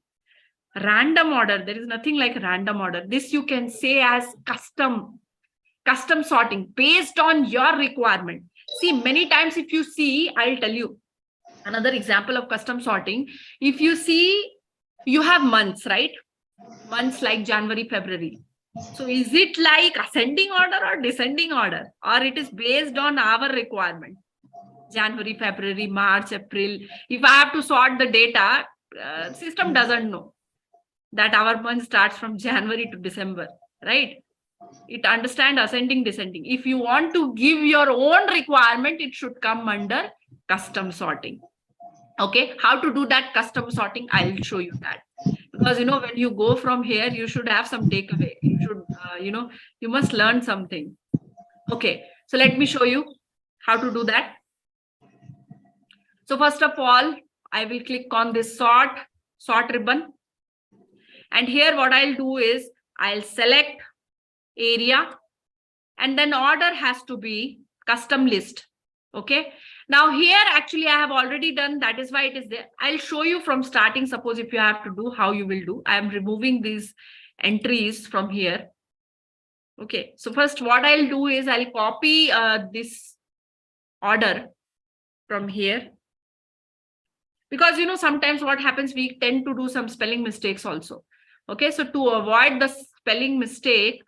Random order. There is nothing like random order. This you can say as custom sorting based on your requirement. See, many times if you see, I'll tell you another example of custom sorting. If you see, you have months, right? Months like January, February. So is it like ascending order or descending order? Or it is based on our requirement? January, February, March, April. If I have to sort the data, system doesn't know that our month starts from January to December, right? It understands ascending, descending. If you want to give your own requirement, it should come under custom sorting. Okay, how to do that custom sorting? I'll show you that. Because, when you go from here, you should have some takeaway. You should, you must learn something. Okay, so let me show you how to do that. So first of all, I will click on this sort ribbon. And here what I'll do is I'll select area, and then order has to be custom list. Okay. Now here, actually, I have already done. That is why it is there. I'll show you from starting. Suppose if you have to do, how you will do. I am removing these entries from here. Okay. So first what I'll do is I'll copy this order from here. Because, sometimes what happens, we tend to do some spelling mistakes also. Okay. So to avoid the spelling mistake,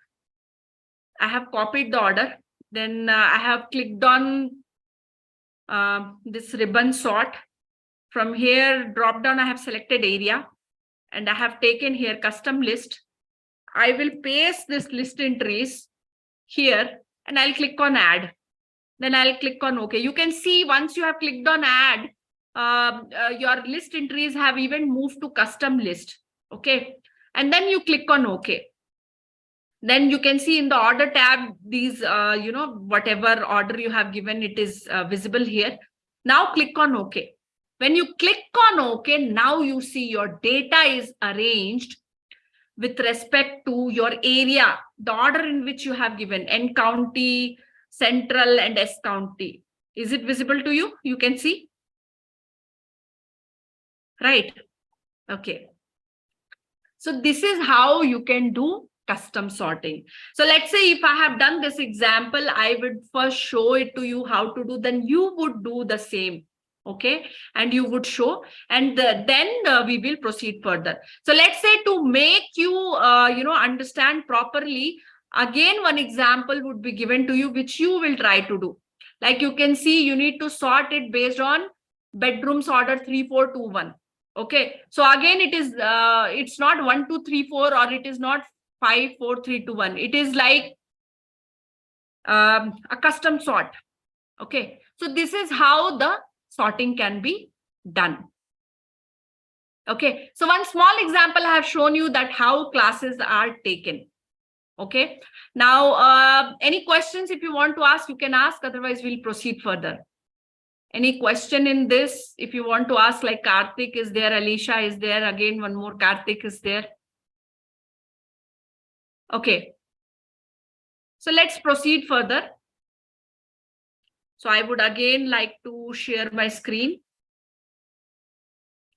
I have copied the order. Then I have clicked on this ribbon sort. From here, drop down, I have selected area, and I have taken here custom list. I will paste this list entries here, and I'll click on add. Then I'll click on OK. You can see once you have clicked on add, your list entries have even moved to custom list. Okay. And then you click on OK. Then you can see in the order tab, these, whatever order you have given, it is visible here. Now click on OK. When you click on OK, now you see your data is arranged with respect to your area, the order in which you have given N county, central, and S county. Is it visible to you? You can see. right? Okay. So this is how you can do custom sorting. So let's say if I have done this example, I would first show it to you how to do, then you would do the same. Okay, and you would show, and then we will proceed further. So let's say to make you understand properly, again one example would be given to you which you will try to do. Like you can see, you need to sort it based on bedrooms order 3421. Okay, so again it is it's not 1 2 3 4, or it is not 5 4 3 2 1. It is like a custom sort. Okay, so this is how the sorting can be done. Okay, so one small example I have shown you that how classes are taken. Okay, now any questions if you want to ask, you can ask, otherwise we'll proceed further. Any question in this? If you want to ask, like Karthik is there, Alicia is there, again one more Karthik is there. Okay, so let's proceed further. So I would again like to share my screen.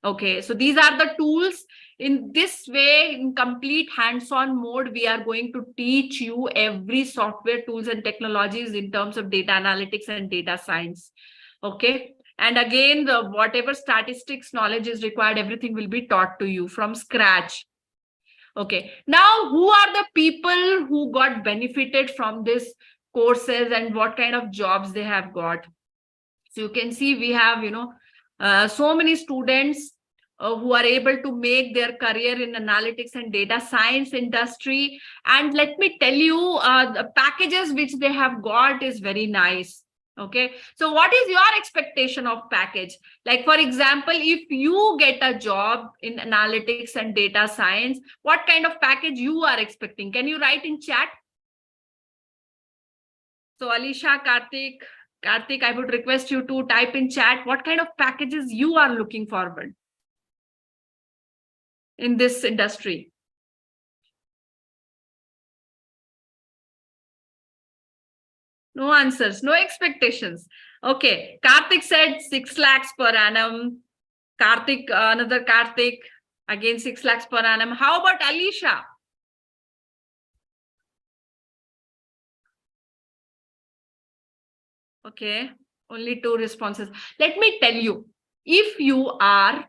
Okay, so these are the tools. In this way, in complete hands-on mode, we are going to teach you every software tools and technologies in terms of data analytics and data science. Okay, and again, whatever statistics knowledge is required, everything will be taught to you from scratch. Okay, now who are the people who got benefited from this courses and what kind of jobs they have got? So you can see we have, so many students who are able to make their career in analytics and data science industry. And let me tell you, the packages which they have got is very nice. Okay, so what is your expectation of package? Like, for example, if you get a job in analytics and data science, what kind of package you are expecting? Can you write in chat? So Alisha, Karthik, I would request you to type in chat what kind of packages you are looking forward in this industry. No answers, no expectations. Okay, Karthik said 6 lakhs per annum. Karthik, another Karthik, again 6 lakhs per annum. How about Alisha? Okay, only 2 responses. Let me tell you, if you are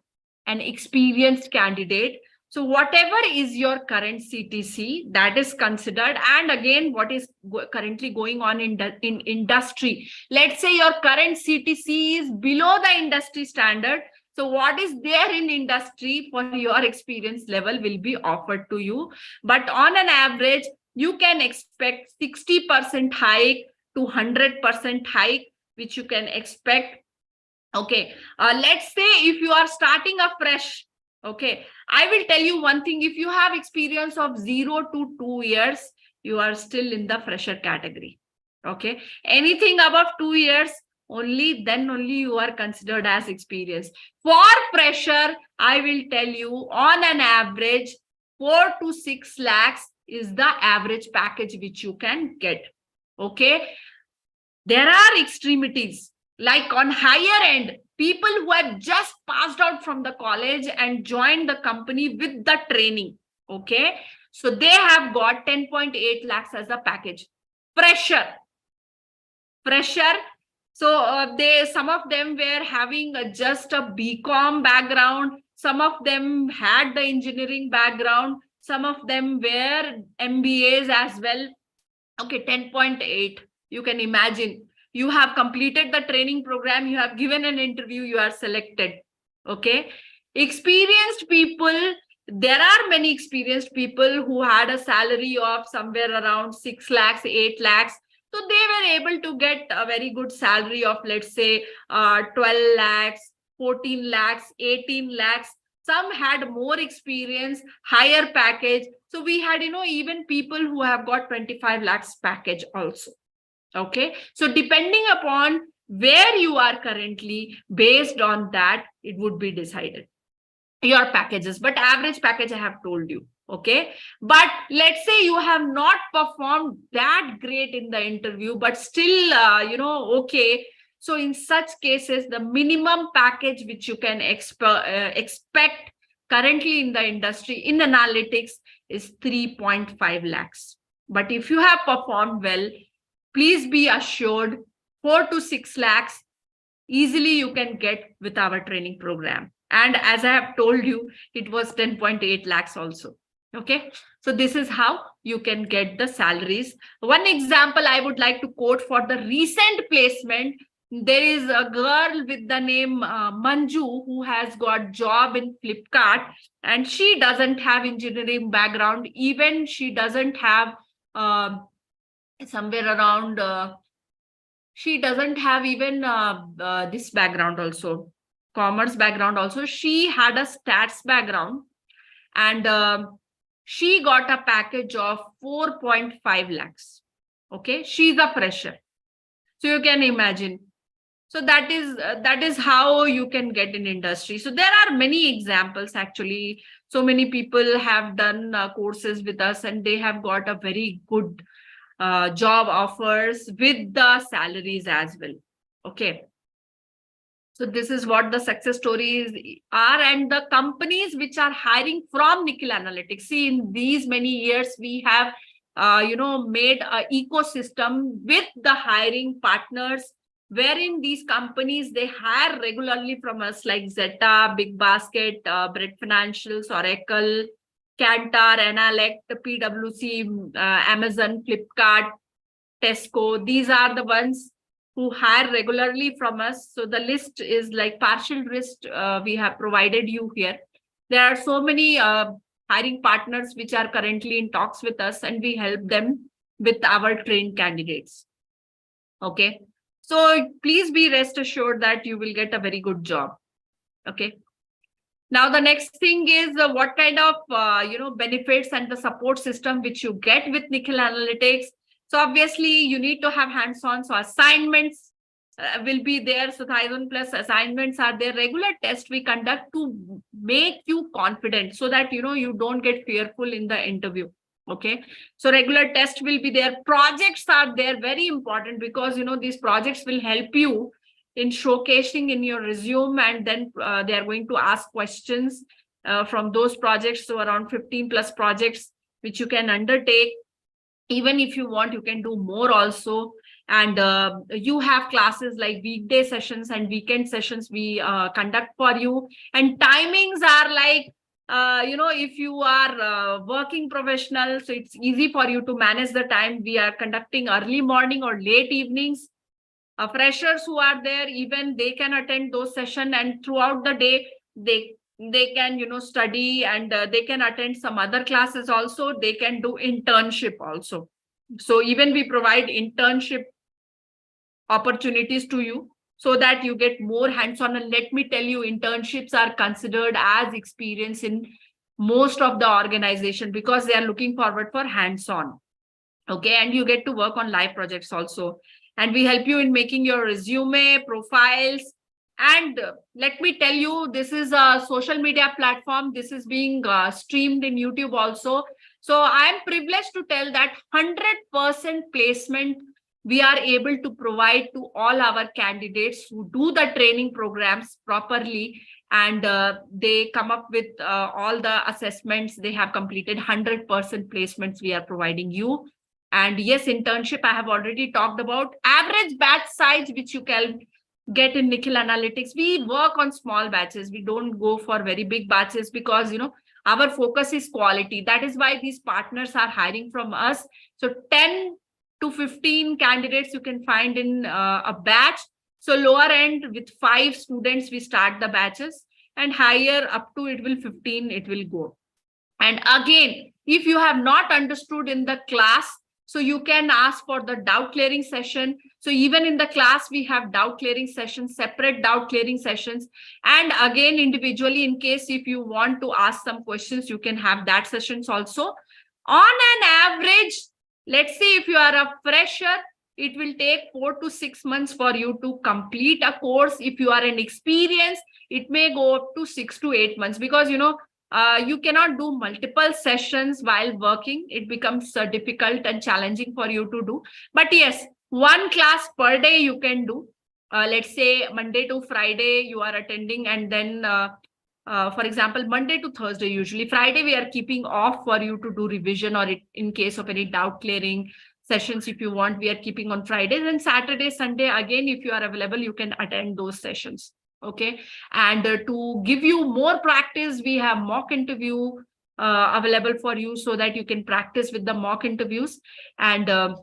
an experienced candidate, so whatever is your current CTC, that is considered. And again, what is currently going on in industry. Let's say your current CTC is below the industry standard. So what is there in industry for your experience level will be offered to you. But on an average, you can expect 60% hike to 100% hike, which you can expect. Okay, let's say if you are starting afresh, okay, I will tell you one thing. If you have experience of 0 to 2 years, you are still in the fresher category. Okay, anything above 2 years, only you are considered as experienced. For fresher, I will tell you on an average 4 to 6 lakhs is the average package which you can get. Okay, there are extremities, like on higher end, people who have just passed out from the college and joined the company with the training. Okay, so they have got 10.8 lakhs as a package. Fresher. So some of them were having just a BCom background. Some of them had the engineering background. Some of them were MBAs as well. Okay, 10.8. You can imagine. You have completed the training program, you have given an interview, you are selected. Okay, experienced people, there are many experienced people who had a salary of somewhere around 6 lakhs, 8 lakhs. So they were able to get a very good salary of, let's say, 12 lakhs, 14 lakhs, 18 lakhs. Some had more experience, higher package. So we had, even people who have got 25 lakhs package also. Okay, so depending upon where you are currently, based on that, it would be decided your packages. But average package I have told you. Okay, but let's say you have not performed that great in the interview, but still okay, So in such cases, the minimum package which you can expect currently in the industry in analytics is 3.5 lakhs. But if you have performed well, please be assured 4 to 6 lakhs easily you can get with our training program. And as I have told you, it was 10.8 lakhs also. Okay, so this is how you can get the salaries. One example I would like to quote for the recent placement. There is a girl with the name Manju who has got job in Flipkart, and she doesn't have engineering background. Even she doesn't have somewhere around she doesn't have even this background also, commerce background also. She had a stats background, and she got a package of 4.5 lakhs. Okay, she's a fresher. So you can imagine. So that is how you can get in industry. So there are many examples actually. So many people have done courses with us, and they have got a very good job offers with the salaries as well. Okay. So this is what the success stories are, and the companies which are hiring from Nikhil Analytics. See, in these many years, we have, made an ecosystem with the hiring partners, wherein these companies, they hire regularly from us, like Zeta, Big Basket, Bread Financials, Oracle, Kantar, Analect, PwC, Amazon, Flipkart, Tesco. These are the ones who hire regularly from us. So the list is like partial list we have provided you here. There are so many hiring partners which are currently in talks with us, and we help them with our trained candidates. Okay. So please be rest assured that you will get a very good job. Okay. Now, the next thing is what kind of benefits and the support system which you get with Nikhil Analytics. So obviously, you need to have hands-on. So assignments will be there. So 1,000 plus assignments are there. Regular tests we conduct to make you confident, so that you don't get fearful in the interview. Okay. So regular tests will be there. Projects are there, very important, because these projects will help you in showcasing in your resume, and then they are going to ask questions from those projects. So around 15 plus projects which you can undertake. Even if you want, you can do more also. And you have classes like weekday sessions and weekend sessions we conduct for you. And timings are like, if you are working professional, so it's easy for you to manage the time. We are conducting early morning or late evenings. Freshers who are there, even they can attend those sessions, and throughout the day they can study, and they can attend some other classes also. They can do internship also. So even we provide internship opportunities to you, so that you get more hands-on. And let me tell you, internships are considered as experience in most of the organization, because they are looking forward for hands-on. Okay, and you get to work on live projects also. And we help you in making your resume, profiles. And let me tell you, this is a social media platform. This is being streamed in YouTube also. So I am privileged to tell that 100% placement we are able to provide to all our candidates who do the training programs properly. And they come up with all the assessments. They have completed 100% placements we are providing you. And yes, internship, I have already talked about. Average batch size which you can get in Nikhil Analytics. We work on small batches. We don't go for very big batches, because our focus is quality. That is why these partners are hiring from us. So 10 to 15 candidates you can find in a batch. So lower end with 5 students we start the batches, and higher up to 15 it will go. And again, if you have not understood in the class, so you can ask for the doubt clearing session. So even in the class, we have doubt clearing sessions, separate doubt clearing sessions. And again, individually, in case if you want to ask some questions, you can have that sessions also. On an average, let's say if you are a fresher, it will take 4 to 6 months for you to complete a course. If you are an experienced, it may go up to 6 to 8 months, because you cannot do multiple sessions while working. It becomes difficult and challenging for you to do. But yes, one class per day you can do. let's say Monday to Friday you are attending, and then for example, Monday to Thursday, usually Friday we are keeping off for you to do revision, or in case of any doubt clearing sessions, if you want, we are keeping on Fridays, and Saturday, Sunday, again, if you are available, you can attend those sessions. Okay. And to give you more practice, we have mock interview available for you, so that you can practice with the mock interviews, and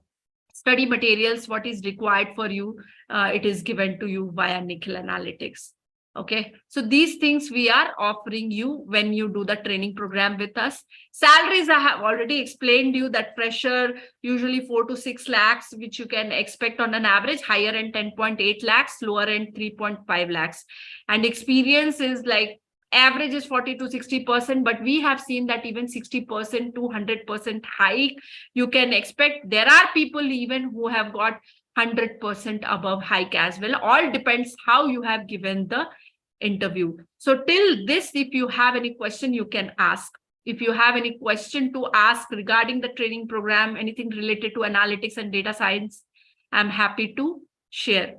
study materials, what is required for you, it is given to you via Nikhil Analytics. Okay, so these things we are offering you when you do the training program with us. Salaries, I have already explained you that fresher usually 4 to 6 lakhs, which you can expect on an average, higher end 10.8 lakhs, lower end 3.5 lakhs. And experience is like average is 40 to 60%, but we have seen that even 60% to 100% hike you can expect. There are people even who have got 100% above hike as well. All depends how you have given the interview. So till this, if you have any question, you can ask. If you have any question to ask regarding the training program, anything related to analytics and data science, I'm happy to share.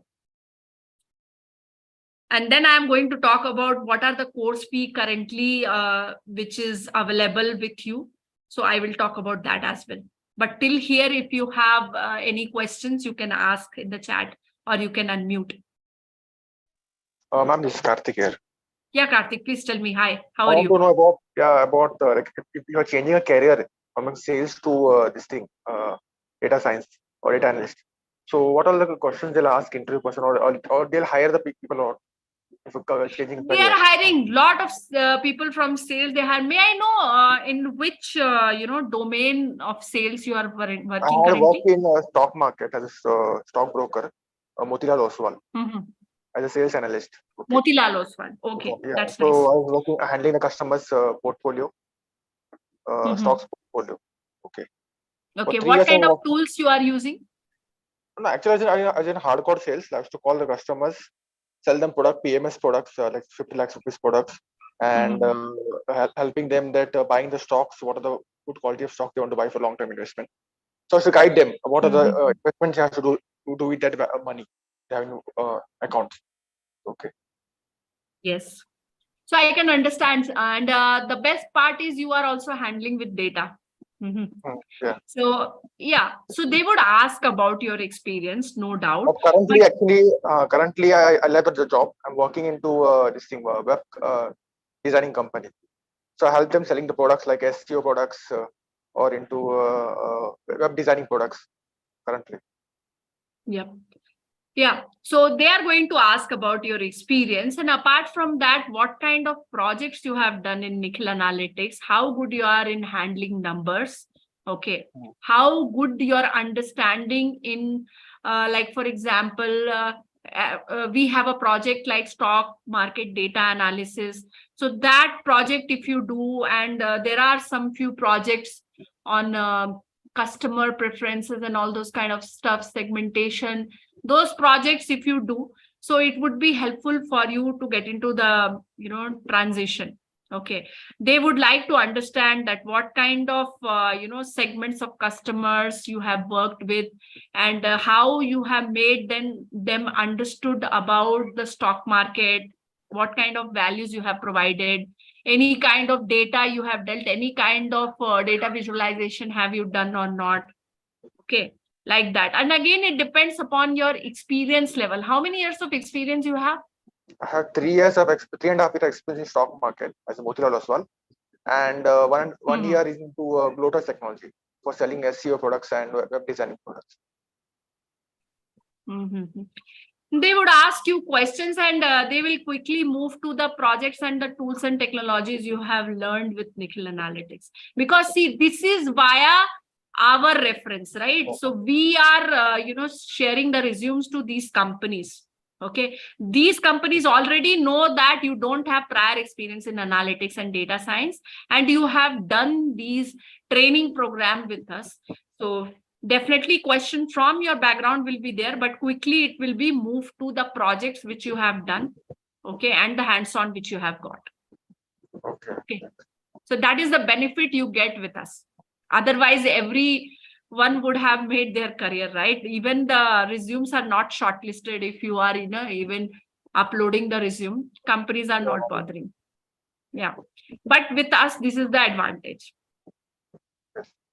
And then I'm going to talk about what are the course fee currently, which is available with you. So I will talk about that as well. But till here, if you have any questions, you can ask in the chat, or you can unmute. Ma'am, this is Karthik here. Yeah, Karthik, please tell me. Hi, how are I you? want to know about like if you are changing a career from sales to this thing, data science or data analyst. So what are the questions they'll ask interview person, or they'll hire the people, or if you're changing They career? are hiring lot of people from sales. They hire. May I know in which domain of sales you are working I currently? work in stock market as a stock broker, Motilal Oswal, as a sales analyst. Okay. Motilal Oswal. Okay, Yeah. that's So nice. I was working handling the customers' portfolio, stocks portfolio. Okay. Okay, For 3 what years I kind of worked. tools you are using? No, actually, as in hardcore sales, I used to call the customers, sell them product, PMS products, like 50 lakhs rupees products, and helping them that buying the stocks, what are the good quality of stock they want to buy for long-term investment. So I used to guide them, what are the investments you have to do with that money they have in accounts. Okay. Yes. So I can understand. And the best part is you are also handling with data. Yeah. So, yeah. So they would ask about your experience, no doubt. But currently, I left the job. I'm working into this thing, web designing company. So I help them selling the products like SEO products or into web designing products currently. Yep. Yeah. So they are going to ask about your experience. And apart from that, what kind of projects you have done in Nikhil Analytics, how good you are in handling numbers. Okay. How good your understanding in, like, for example, we have a project like stock market data analysis. So that project, if you do, and there are some few projects on customer preferences and all those kind of stuff, segmentation, those projects, if you do, so it would be helpful for you to get into the transition. Okay, they would like to understand that what kind of segments of customers you have worked with, and how you have made them understood about the stock market, what kind of values you have provided, any kind of data you have dealt, any kind of data visualization have you done or not. Okay, like that. And again, it depends upon your experience level. How many years of experience you have? I have 3 years of 3.5 years experience in stock market as a Motilal Oswal, and one year is into Lotus technology for selling SEO products and web designing products. They would ask you questions, and they will quickly move to the projects and the tools and technologies you have learned with Nikhil Analytics. Because see, this is via our reference, right? So we are, sharing the resumes to these companies. Okay, these companies already know that you don't have prior experience in analytics and data science, and you have done these training program with us. So definitely question from your background will be there, but quickly it will be moved to the projects which you have done. Okay, and the hands-on which you have got. Okay. So that is the benefit you get with us. Otherwise, every one would have made their career, right? Even the resumes are not shortlisted if you are, even uploading the resume. Companies are not bothering. Yeah. But with us, this is the advantage.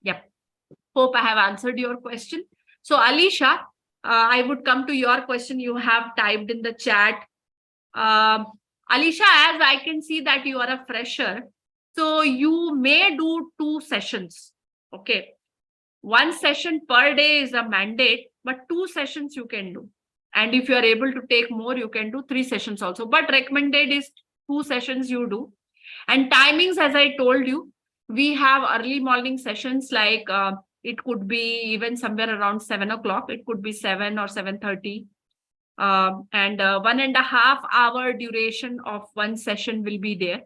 Yep. Hope I have answered your question. So, Alisha, I would come to your question. You have typed in the chat. Alisha, as I can see that you are a fresher, so you may do 2 sessions. Okay. 1 session per day is a mandate, but 2 sessions you can do. And if you are able to take more, you can do 3 sessions also. But recommended is 2 sessions you do. And timings, as I told you, we have early morning sessions like it could be even somewhere around 7 o'clock. It could be 7 or 7:30. And 1.5 hour duration of 1 session will be there.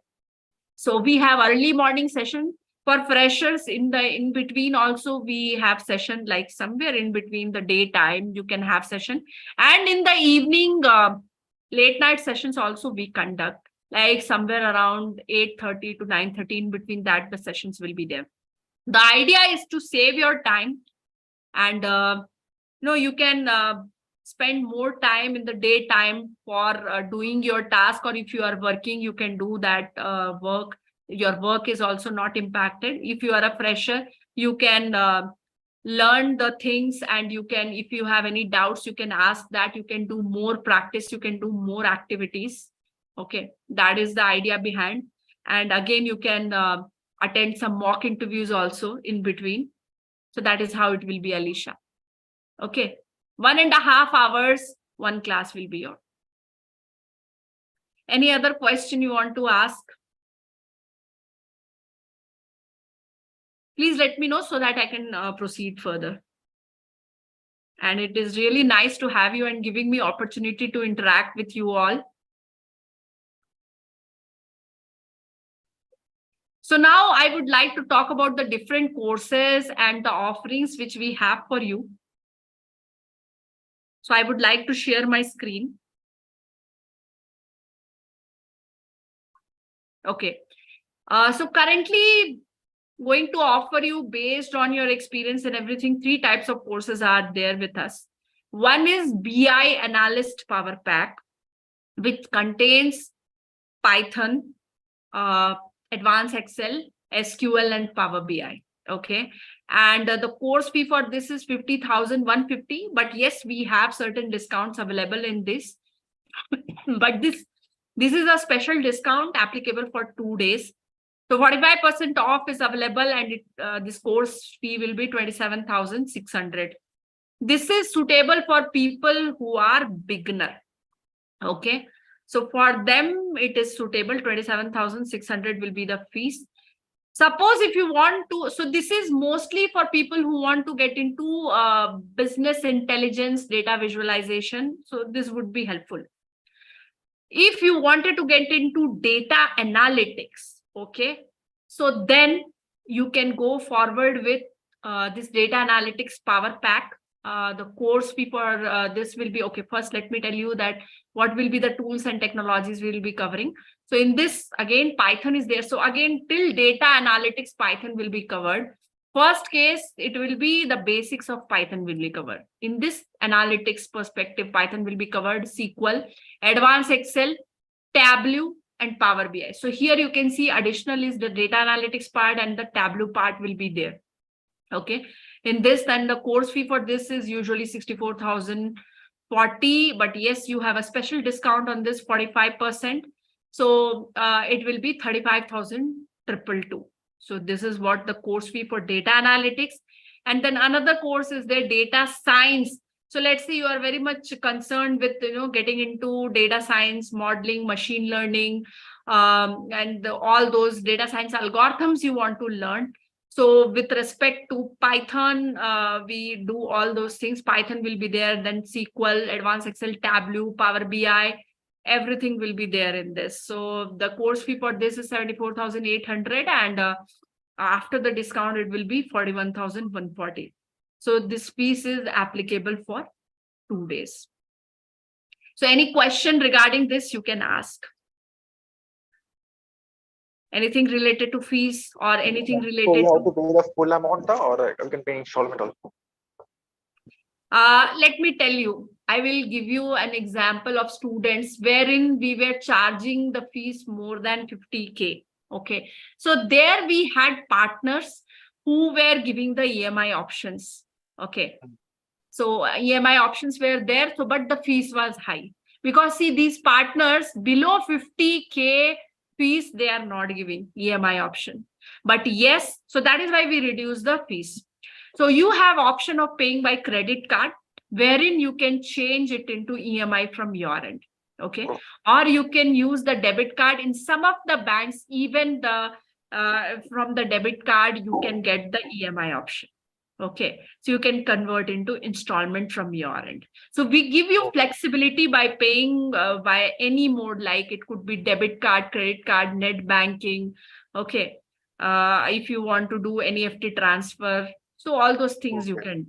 So we have early morning session for freshers. In between also we have session like somewhere in between the daytime you can have session, and in the evening late night sessions also we conduct like somewhere around 8:30 to 9:30. In between that the sessions will be there. The idea is to save your time, and you can spend more time in the daytime for doing your task, or if you are working you can do that work. Your work is also not impacted. If you are a fresher, you can learn the things, and you can, if you have any doubts, you can ask that. You can do more practice, you can do more activities. Okay, that is the idea behind. And again, you can attend some mock interviews also in between. So that is how it will be, Alisha. Okay, 1.5 hours, 1 class will be yours. Any other question you want to ask? Please let me know so that I can proceed further. And it is really nice to have you and giving me opportunity to interact with you all. So now I would like to talk about the different courses and the offerings which we have for you. So I would like to share my screen. Okay. So currently going to offer you, based on your experience and everything, 3 types of courses are there with us. One is BI Analyst Power Pack, which contains Python, Advanced Excel, SQL, and Power BI. Okay. And the course fee for this is 50,150. But yes, we have certain discounts available in this. But this is a special discount applicable for 2 days. So 45% off is available, and this course fee will be 27,600. This is suitable for people who are beginner. Okay. So for them, it is suitable. 27,600 will be the fees. Suppose if you want to, so this is mostly for people who want to get into business intelligence, data visualization. So this would be helpful. If you wanted to get into data analytics, okay, so then you can go forward with this data analytics power pack. The course fee for this will be, okay, first let me tell you that what will be the tools and technologies we will be covering. So in this, again, Python is there. So again, till data analytics, Python will be covered. First case, it will be the basics of Python will be covered. In this analytics perspective, Python will be covered, SQL, Advanced Excel, Tableau, and Power BI. So here you can see additional is the data analytics part, and the Tableau part will be there. Okay. In this, then the course fee for this is usually 64,040. But yes, you have a special discount on this, 45%. So it will be 35,222. So this is what the course fee for data analytics. And then another course is the data science. So let's say you are very much concerned with, getting into data science, modeling, machine learning, and all those data science algorithms you want to learn. So with respect to Python, we do all those things. Python will be there, then SQL, Advanced Excel, Tableau, Power BI, everything will be there in this. So the course fee for this is 74,800, and after the discount, it will be 41,140. So this fees is applicable for 2 days. So any question regarding this, you can ask. Anything related to fees or anything So related we have to? to pay the full amount, or we can pay installment also. Let me tell you, I will give you an example of students wherein we were charging the fees more than 50K. Okay. So there we had partners who were giving the EMI options. Okay. So EMI options were there, so but the fees was high. Because see, these partners below 50K fees, they are not giving EMI option. But yes, so that is why we reduce the fees. So you have option of paying by credit card, wherein you can change it into EMI from your end. Okay. Or you can use the debit card. In some of the banks, even the from the debit card, you can get the EMI option. Okay, so you can convert into installment from your end. So we give you flexibility by paying by any mode, like it could be debit card, credit card, net banking. Okay, if you want to do NEFT transfer, so all those things you can.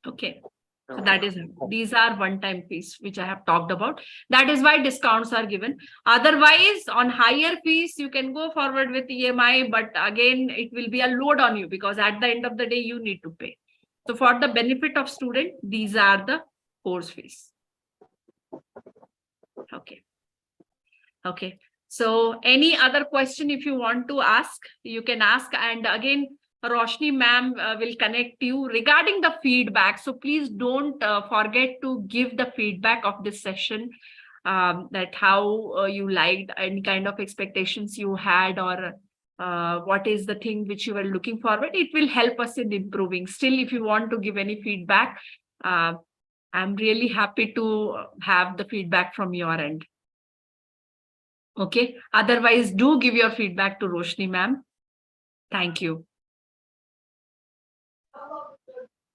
Okay. So that is, these are one-time fees, which I have talked about. That is why discounts are given. Otherwise, on higher fees, you can go forward with EMI, but again, it will be a load on you because at the end of the day, you need to pay. So for the benefit of student, these are the course fees. Okay. Okay. So any other question, if you want to ask, you can ask. And again, Roshni ma'am will connect you regarding the feedback. So please don't forget to give the feedback of this session, that how you liked, any kind of expectations you had, or what is the thing which you were looking forward. It will help us in improving. Still, if you want to give any feedback, I'm really happy to have the feedback from your end. Okay. Otherwise, do give your feedback to Roshni ma'am. Thank you.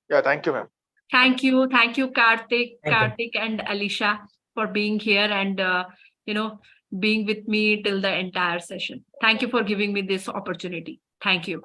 Yeah, thank you, ma'am. Thank you. Thank you, Karthik and Alisha, for being here and, being with me till the entire session. Thank you for giving me this opportunity. Thank you.